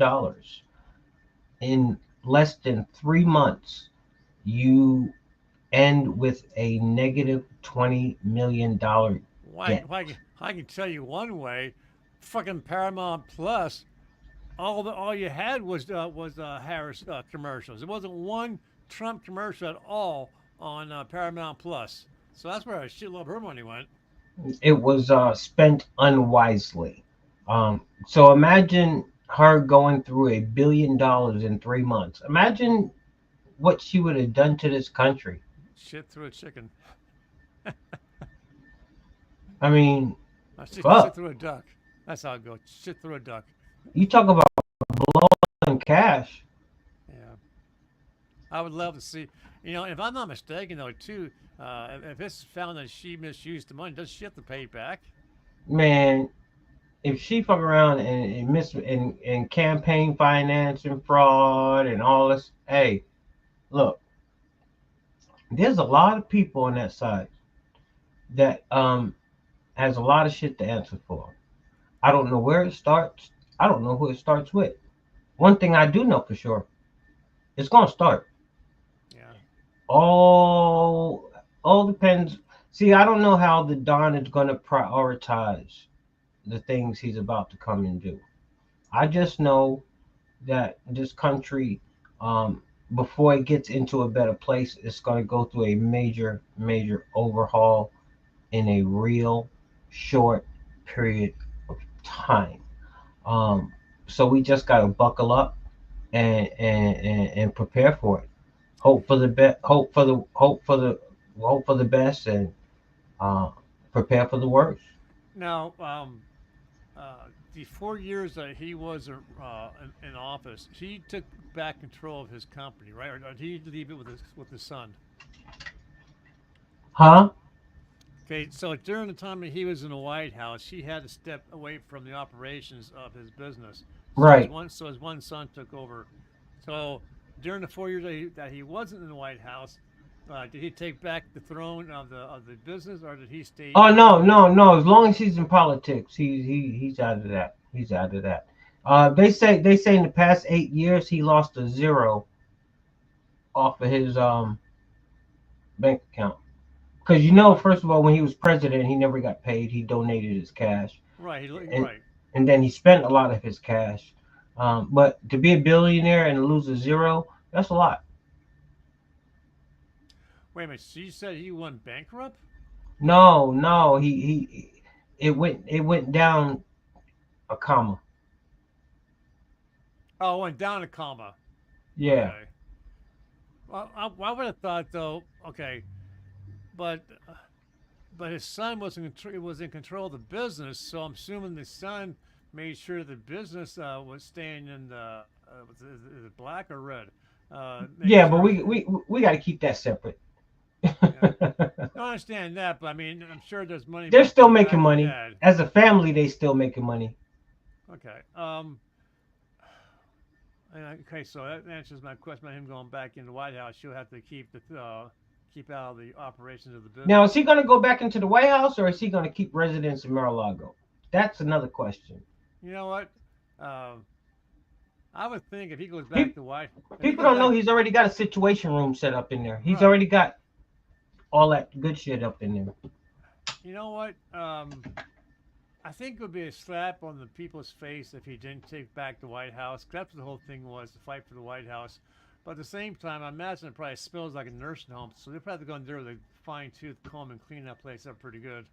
in less than 3 months? You end with a negative $20 million Why? debt. I can tell you one way. Fucking Paramount Plus. All you had was Harris commercials. There wasn't one Trump commercial at all on Paramount Plus. So that's where a shitload of her money went. It was spent unwisely. So imagine her going through $1 billion in 3 months. Imagine what she would have done to this country. Shit through a chicken. I mean, Shit fuck. through a duck. That's how it goes. Shit through a duck. You talk about blowing cash. Yeah. I would love to see. If I'm not mistaken, though, too, if it's found that she misused the money, does she have to pay it back? Man, if she fuck around and miss and campaign finance and fraud and all this, hey, look, there's a lot of people on that side that has a lot of shit to answer for. I don't know where it starts. I don't know who it starts with. One thing I do know for sure, it's gonna start. Yeah. All depends. See, I don't know how the Don is gonna prioritize the things he's about to come and do. I just know that this country, before it gets into a better place, it's going to go through a major, major overhaul in a real short period of time. Um, so we just got to buckle up and prepare for it. Hope for the best. Hope for the best, and uh, prepare for the worst. Now, the 4 years that he was in office, he took back control of his company, right? Or did he leave it with his son? Huh? Okay, so during the time that he was in the White House, he had to step away from the operations of his business. Right. His one son took over. So during the 4 years that he wasn't in the White House, did he take back the throne of the business, or did he stay Oh in no, politics? no, no. As long as he's in politics, he's out of that. He's out of that. They say in the past 8 years he lost a zero off of his bank account. Because What? first of all, when he was president, he never got paid. He donated his cash, Right. and Right. and then he spent a lot of his cash. But to be a billionaire and lose a zero, that's a lot. Wait a minute. So you said he went bankrupt? No, no, he it went down a comma. Oh, it went down a comma. Yeah. Okay. Well, I would have thought though. Okay, but his son was in control of the business, so I'm assuming the son made sure the business was staying in the is it black or red? Making Yeah, but sure. we got to keep that separate. Yeah. I understand that, but I mean, I'm sure there's money They're still coming making back from money. Dad. As a family, they still making money. Okay. Okay. So that answers my question about him going back in the White House. She'll have to keep out of the operations of the Now, is business. he going to go back into the White House, or is he going to keep residence in Mar-a-Lago? That's another question. You know what? Um, I would think if he goes back People, to White, if he people goes don't know back, he's already got a situation room set up in there. He's right? already got all that good shit up in there. You know what? I think it would be a slap on the people's face if he didn't take back the White House. 'Cause that's what the whole thing was, to fight for the White House. But at the same time, I imagine it probably smells like a nursing home, so they're probably going there with a fine tooth comb and clean that place up pretty good.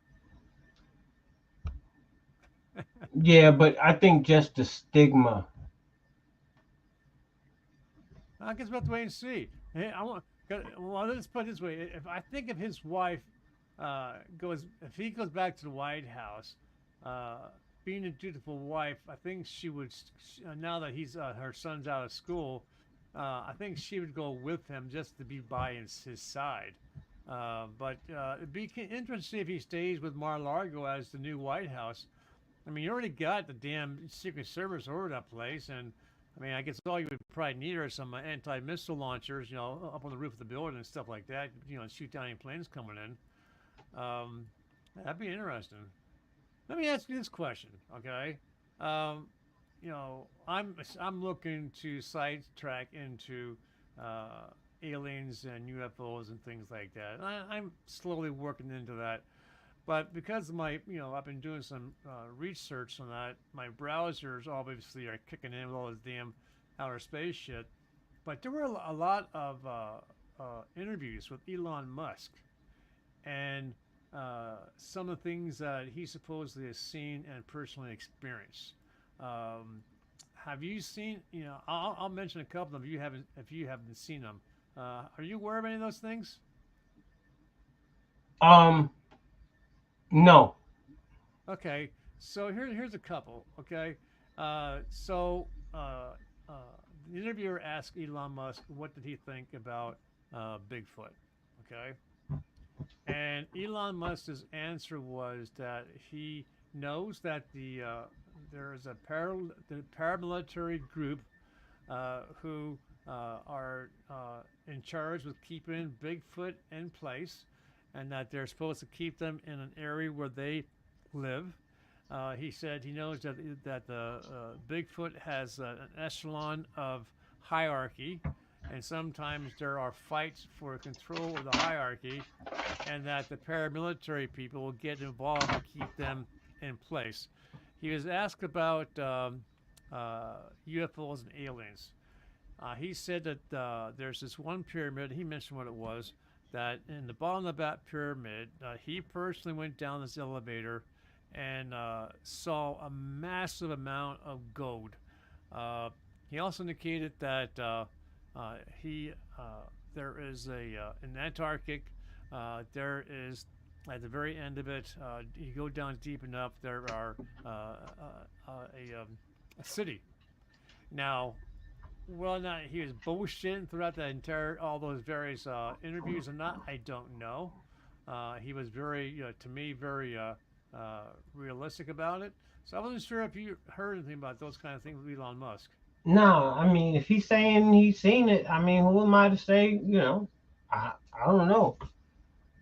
Yeah, but I think just the stigma. I guess we'll have to wait and see. Hey, well, let's put it this way: if I think if his wife if he goes back to the White House, uh, being a dutiful wife, I think she would. Now that her son's out of school, I think she would go with him just to be by his side. But it'd be interesting if he stays with Mar-a-Lago as the new White House. I mean, you already got the damn Secret Service over that place, and I mean, I guess all you would probably need are some anti-missile launchers, up on the roof of the building and stuff like that, shoot down any planes coming in. That'd be interesting. Let me ask you this question, okay? Um, I'm looking to sidetrack into aliens and UFOs and things like that. I'm slowly working into that. But because of I've been doing some research on that. My browsers obviously are kicking in with all this damn outer space shit. But there were a lot of interviews with Elon Musk and some of the things that he supposedly has seen and personally experienced. Um, have you seen? I'll mention a couple of them if you haven't seen them. Are you aware of any of those things? Um, no. Okay, so here's a couple. Okay, so uh, the interviewer asked Elon Musk what did he think about Bigfoot. Okay, and Elon Musk's answer was that he knows that there is the paramilitary group who are in charge with keeping Bigfoot in place, and that they're supposed to keep them in an area where they live. He said he knows that the Bigfoot has an echelon of hierarchy, and sometimes there are fights for control of the hierarchy, and that the paramilitary people will get involved to keep them in place. He was asked about UFOs and aliens. He said that there's this one pyramid. He mentioned what it was. That in the bottom of that pyramid, he personally went down this elevator and saw a massive amount of gold. He also indicated that he there is in Antarctic. There is at the very end of it. You go down deep enough. There are a city. Now, well, not he was bullshitting throughout the entire all those various interviews or not. I don't know. He was very, to me, very realistic about it. So I wasn't sure if you heard anything about those kind of things with Elon Musk. No, I mean, if he's saying he's seen it, I mean, who am I to say? I don't know.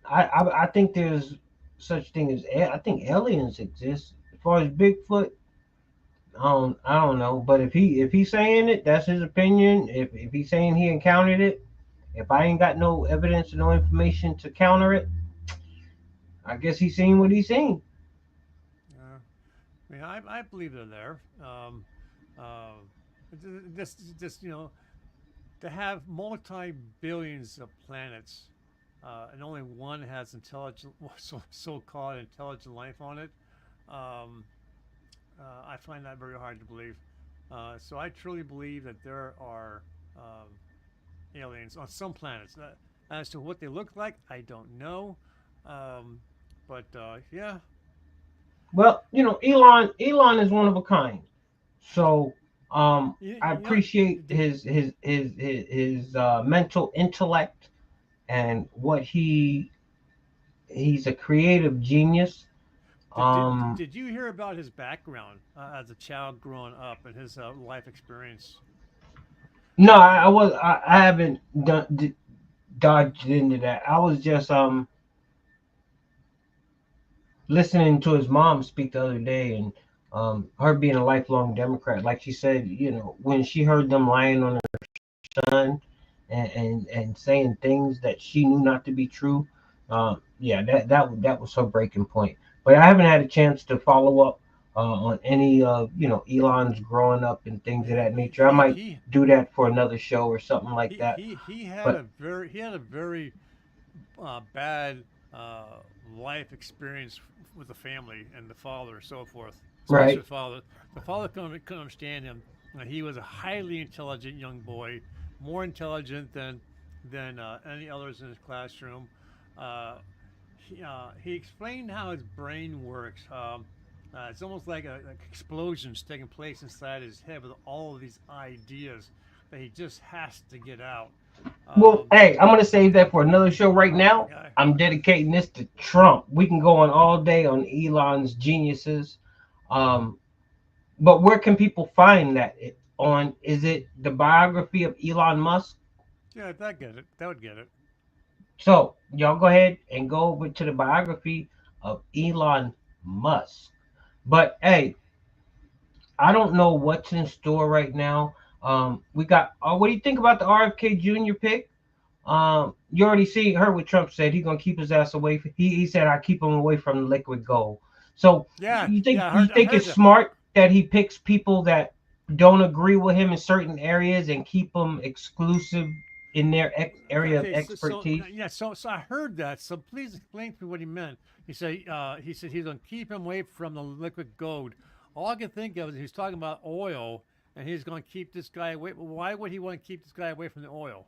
I think there's such thing as I think aliens exist. As far as Bigfoot, I don't know. But if he's saying it, that's his opinion. If he's saying he encountered it, if I ain't got no evidence or no information to counter it, I guess he's seen what he's seen. I mean, I believe they're there. Uh, this to have multi billions of planets and only one has intelligent, so-called intelligent life on it. Um, I find that very hard to believe. So I truly believe that there are aliens on some planets. As to what they look like, I don't know. Um, but yeah, Well, Elon is one of a kind. So you, I you know, appreciate the, his mental intellect and what he's a creative genius. Did you hear about his background as a child growing up and his life experience? No, I haven't dodged into that. I was just listening to his mom speak the other day, and her being a lifelong Democrat, like she said, when she heard them lying on her son and saying things that she knew not to be true, yeah, that was her breaking point. But I haven't had a chance to follow up on any of Elon's growing up and things of that nature. I He might he do that for another show or something like that. he had But a very bad life experience with the family and the father, and so forth. Especially right, the father. The father couldn't understand him. He was a highly intelligent young boy, more intelligent than any others in his classroom. Uh, he explained how his brain works. It's almost like explosions taking place inside his head with all of these ideas that he just has to get out. well, Um, hey, I'm gonna save that for another show. Right now, okay, I'm dedicating this to Trump. We can go on all day on Elon's geniuses. Um, but where can people find that? Is it the biography of Elon Musk? yeah, that get it. That would get it. So y'all go ahead and go over to the biography of Elon Musk. But hey, I don't know what's in store right now. We got. What do you think about the RFK Jr. pick? You already see heard what Trump said. He's gonna keep his ass away. He said I keep him away from the liquid gold. So Yeah, you think yeah. you I think heard it's that. smart that he picks people that don't agree with him in certain areas and keep them exclusive in their area of Okay, expertise? yeah, so I heard that. So please explain to me what he meant. He said he's gonna keep him away from the liquid gold. All I can think of is he's talking about oil, and he's gonna keep this guy away. Why would he want to keep this guy away from the oil?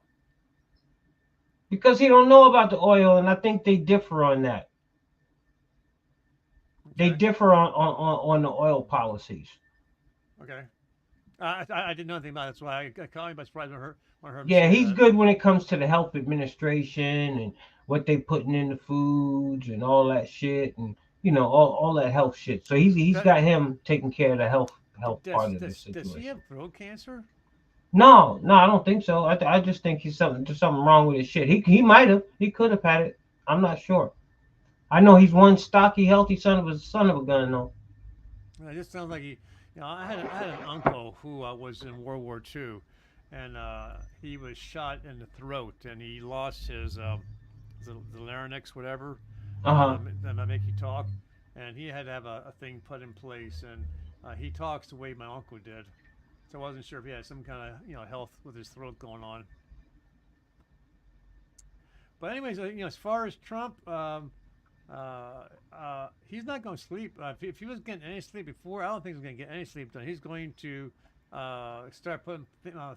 Because he don't know about the oil, and I think they differ on that. They Okay, differ on the oil policies. okay. I didn't know anything about it. That's why I caught me by surprise when I heard him Yeah, say he's that. good when it comes to the health administration and what they putting in the foods and all that shit and all that health shit. So he's That, got him taking care of the health part of the does he situation. have throat cancer? No, no, I don't think so. I just think there's something wrong with his shit. He might have he could have had it. I'm not sure. I know he's one stocky, healthy son of a gun though. It just sounds like he. I had an uncle who was in World War II, and he was shot in the throat, and he lost his the larynx, whatever, Uh huh. that make you talk, and he had to have a thing put in place, and he talks the way my uncle did. So I wasn't sure if he had some kind of health with his throat going on. But anyways, as far as Trump, he's not going to sleep. If he was getting any sleep before, I don't think he's going to get any sleep done. He's going to start putting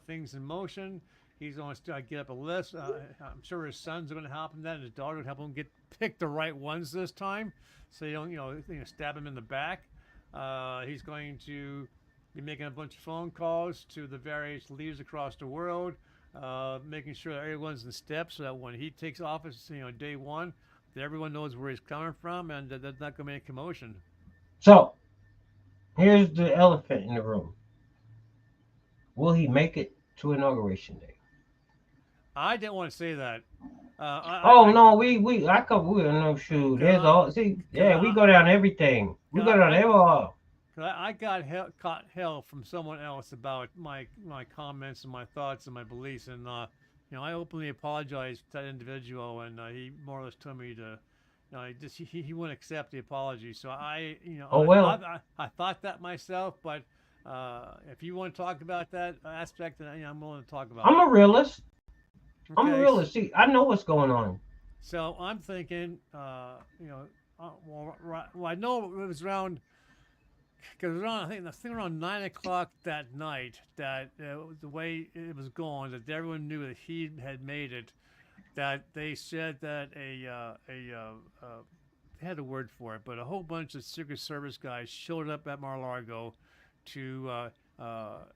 things in motion. He's going to start get up a list. I'm sure his sons are going to help him. That and his daughter would help him pick the right ones this time, so you don't stab him in the back. He's going to be making a bunch of phone calls to the various leaders across the world, making sure that everyone's in step, so that when he takes office, day one, that everyone knows where he's coming from and that there's not going to be any commotion. So here's the elephant in the room. Will he make it to inauguration day? I didn't want to say that. Oh no, I cover we no shoot. Cause There's I, all see, cause yeah, we I, go down everything. We cause go down I, every all. cause I got caught hell from someone else about my comments and my thoughts and my beliefs, and I openly apologized to that individual, and he more or less told me to. He wouldn't accept the apology. So Oh I well. thought I thought that myself, but if you want to talk about that aspect, then I'm willing to talk about I'm it. a realist. I'm a Okay, realist. See, I know what's going on. so I'm thinking, well, I know it was around because I think around 9 o'clock that night that the way it was going, that everyone knew that he had made it. That they said that they had a word for it, but a whole bunch of Secret Service guys showed up at Mar-a-Lago to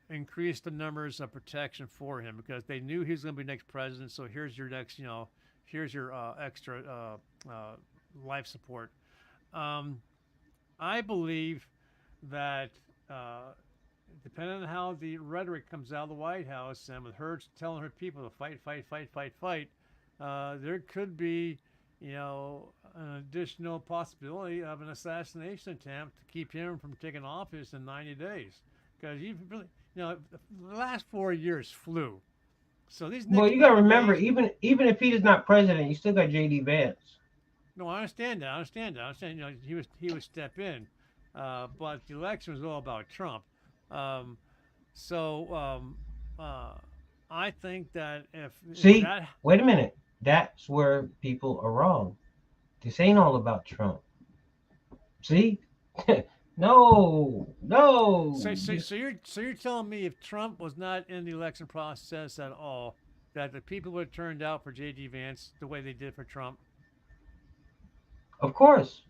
increase the numbers of protection for him because they knew he was going to be next president. So here's your next, here's your extra life support. Um, I believe that depending on how the rhetoric comes out of the White House and with her telling her people to fight, fight, fight, fight, fight, there could be, an additional possibility of an assassination attempt to keep him from taking office in 90 days. Because you really, the last 4 years flew. So these Well, next you got to 90 remember, days, even if he is not president, you still got J.D. Vance. no, I understand that. I understand that. I understand. He would step in, but the election was all about Trump. Um, so uh, I think that if See, that wait a minute. That's where people are wrong. This ain't all about Trump. See? No, no. so you're telling me if Trump was not in the election process at all, that the people would have turned out for J.D. Vance the way they did for Trump? Of course.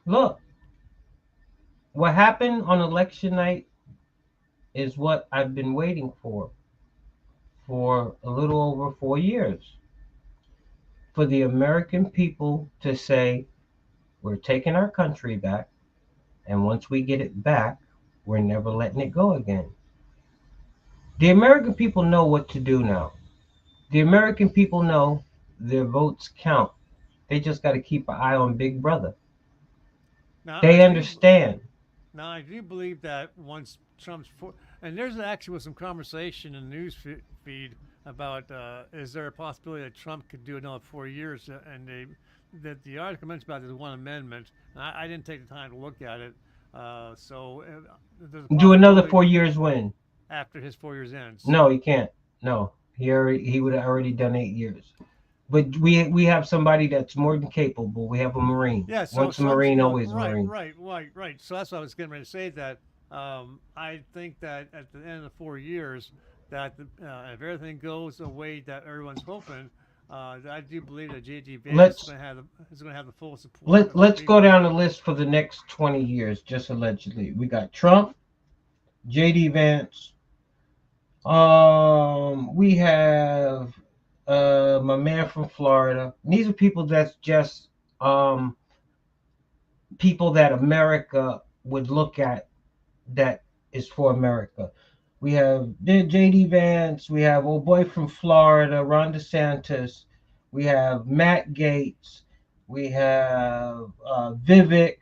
Look, what happened on election night is what I've been waiting for a little over 4 years. For the American people to say, we're taking our country back, and once we get it back, we're never letting it go again. The American people know what to do now. The American people know their votes count. They just got to keep an eye on Big Brother. Now I They do. understand. Now I do believe that once Trump's and there's actually was some conversation in the news feed about is there a possibility that Trump could do another 4 years? And that the article mentions about this one amendment. And I didn't take the time to look at it. So there's a Do another possibility 4 years win. after his 4 years ends. No, he can't. No, he would have already done 8 years. But we have somebody that's more than capable. We have a Marine. Yeah, so Once a so I'm Marine, always a right, Marine. right, right, right. So that's what I was getting ready to say. That I think that at the end of the 4 years, that if everything goes the way that everyone's hoping, I do believe that J.D. Vance Let's is going to have the full support of the let's go people. down the list for the next 20 years, just allegedly. We got Trump, J.D. Vance. We have my man from Florida. And these are people that's just um people that America would look at that is for America. We have J.D. Vance. We have old boy from Florida, Ron DeSantis. We have Matt Gaetz. We have Vivek.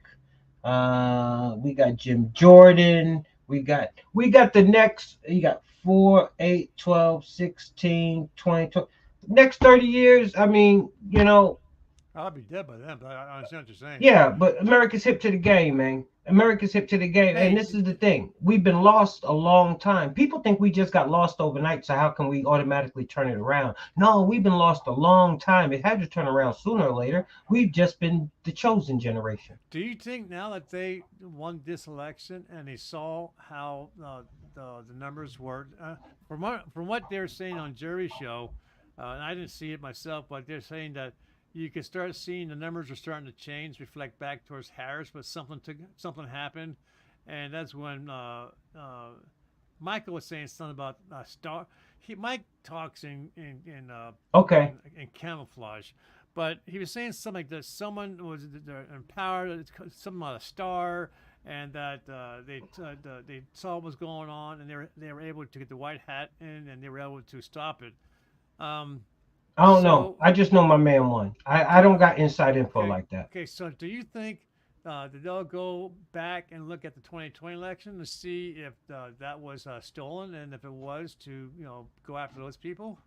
We got Jim Jordan. We got the next. You got 4, 8, 12, 16, 20, 20. Next 30 years. I mean, I'll be dead by then, but I understand what you're saying. yeah, but America's hip to the game, man. America's hip to the game. And Hey, this is the thing. We've been lost a long time. People think we just got lost overnight, so how can we automatically turn it around? No, we've been lost a long time. It had to turn around sooner or later. We've just been the chosen generation. do you think now that they won this election and they saw how the numbers were from what they're saying on Jerry's show, and I didn't see it myself, but they're saying that you can start seeing the numbers are starting to change, reflect back towards Harris, but something happened, and that's when Michael was saying something about star. Mike talks Okay. in camouflage, but he was saying something like this. Someone was empowered, something about a star, and that they saw what was going on, and they were able to get the white hat in, and they were able to stop it. Um, I don't know. so I just know my man won. I do don't got inside info okay, like that. okay. So do you think that they'll go back and look at the 2020 election to see if that was stolen, and if it was, to go after those people?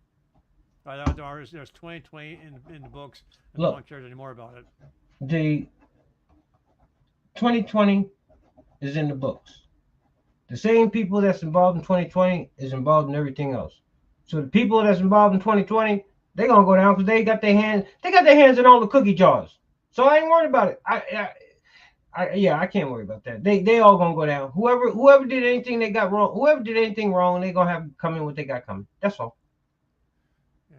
There's 2020 in the books, and no Look, one cares anymore about it. the 2020 is in the books. The same people that's involved in 2020 is involved in everything else. So the people that's involved in 2020, they're gonna go down because they got their hands in all the cookie jars. So I ain't worried about it. I can't worry about that. They all gonna go down. Whoever did anything they got wrong, whoever did anything wrong, they gonna have come in what they got coming. That's all. Yeah.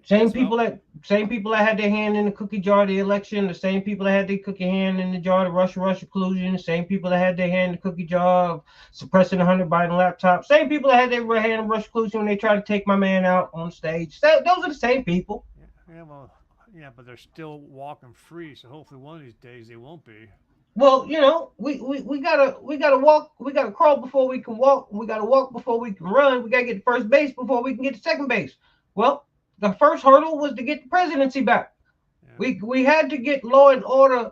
Same people that had their hand in the cookie jar of the election, the same people that had their cookie hand in the jar of Russia collusion, the same people that had their hand in the cookie jar of suppressing the Hunter Biden laptop, same people that had their hand in Russia collusion when they tried to take my man out on stage. Those are the same people. Yeah, but they're still walking free, so hopefully one of these days they won't be. Well, we gotta walk, we gotta crawl before we can walk, we gotta walk before we can run, we gotta get to first base before we can get to second base. Well, the first hurdle was to get the presidency back. Yeah. We had to get law and order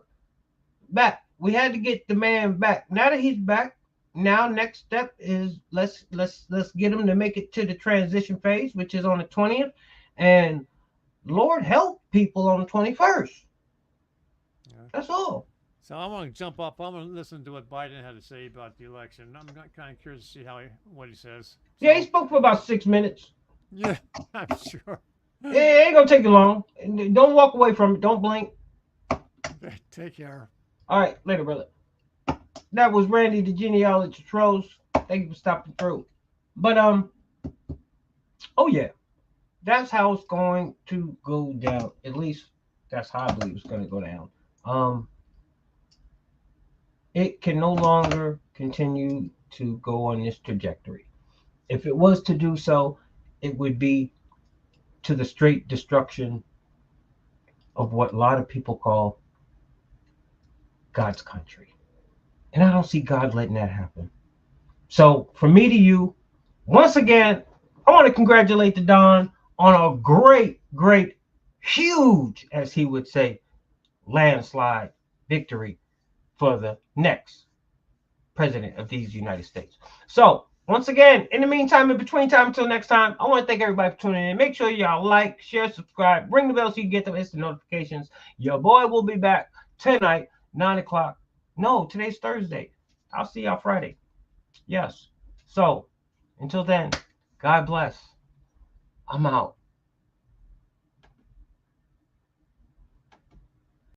back. We had to get the man back. Now that he's back, now next step is let's get him to make it to the transition phase, which is on the 20th, and Lord help people on the 21st. Yeah. That's all. So I want to jump up. I'm going to listen to what Biden had to say about the election. I'm kind of curious to see what he says. So, yeah, he spoke for about 6 minutes. Yeah, I'm sure. Yeah, it ain't gonna take you long. Don't walk away from it. Don't blink. Take care. All right, later, brother. That was Randy, the genealogist Rose. Thank you for stopping through. But oh yeah, that's how it's going to go down. At least that's how I believe it's going to go down. It can no longer continue to go on this trajectory. If it was to do so, it would be to the straight destruction of what a lot of people call God's country. And I don't see God letting that happen. So from me to you, once again, I want to congratulate the Don on a great, huge, as he would say, landslide victory for the next president of these United States. So once again, in the meantime, in between time until next time, I want to thank everybody for tuning in. Make sure y'all like, share, subscribe, ring the bell so you get the instant notifications. Your boy will be back tonight, 9 o'clock. No, today's Thursday. I'll see y'all Friday. Yes. So until then, God bless. I'm out.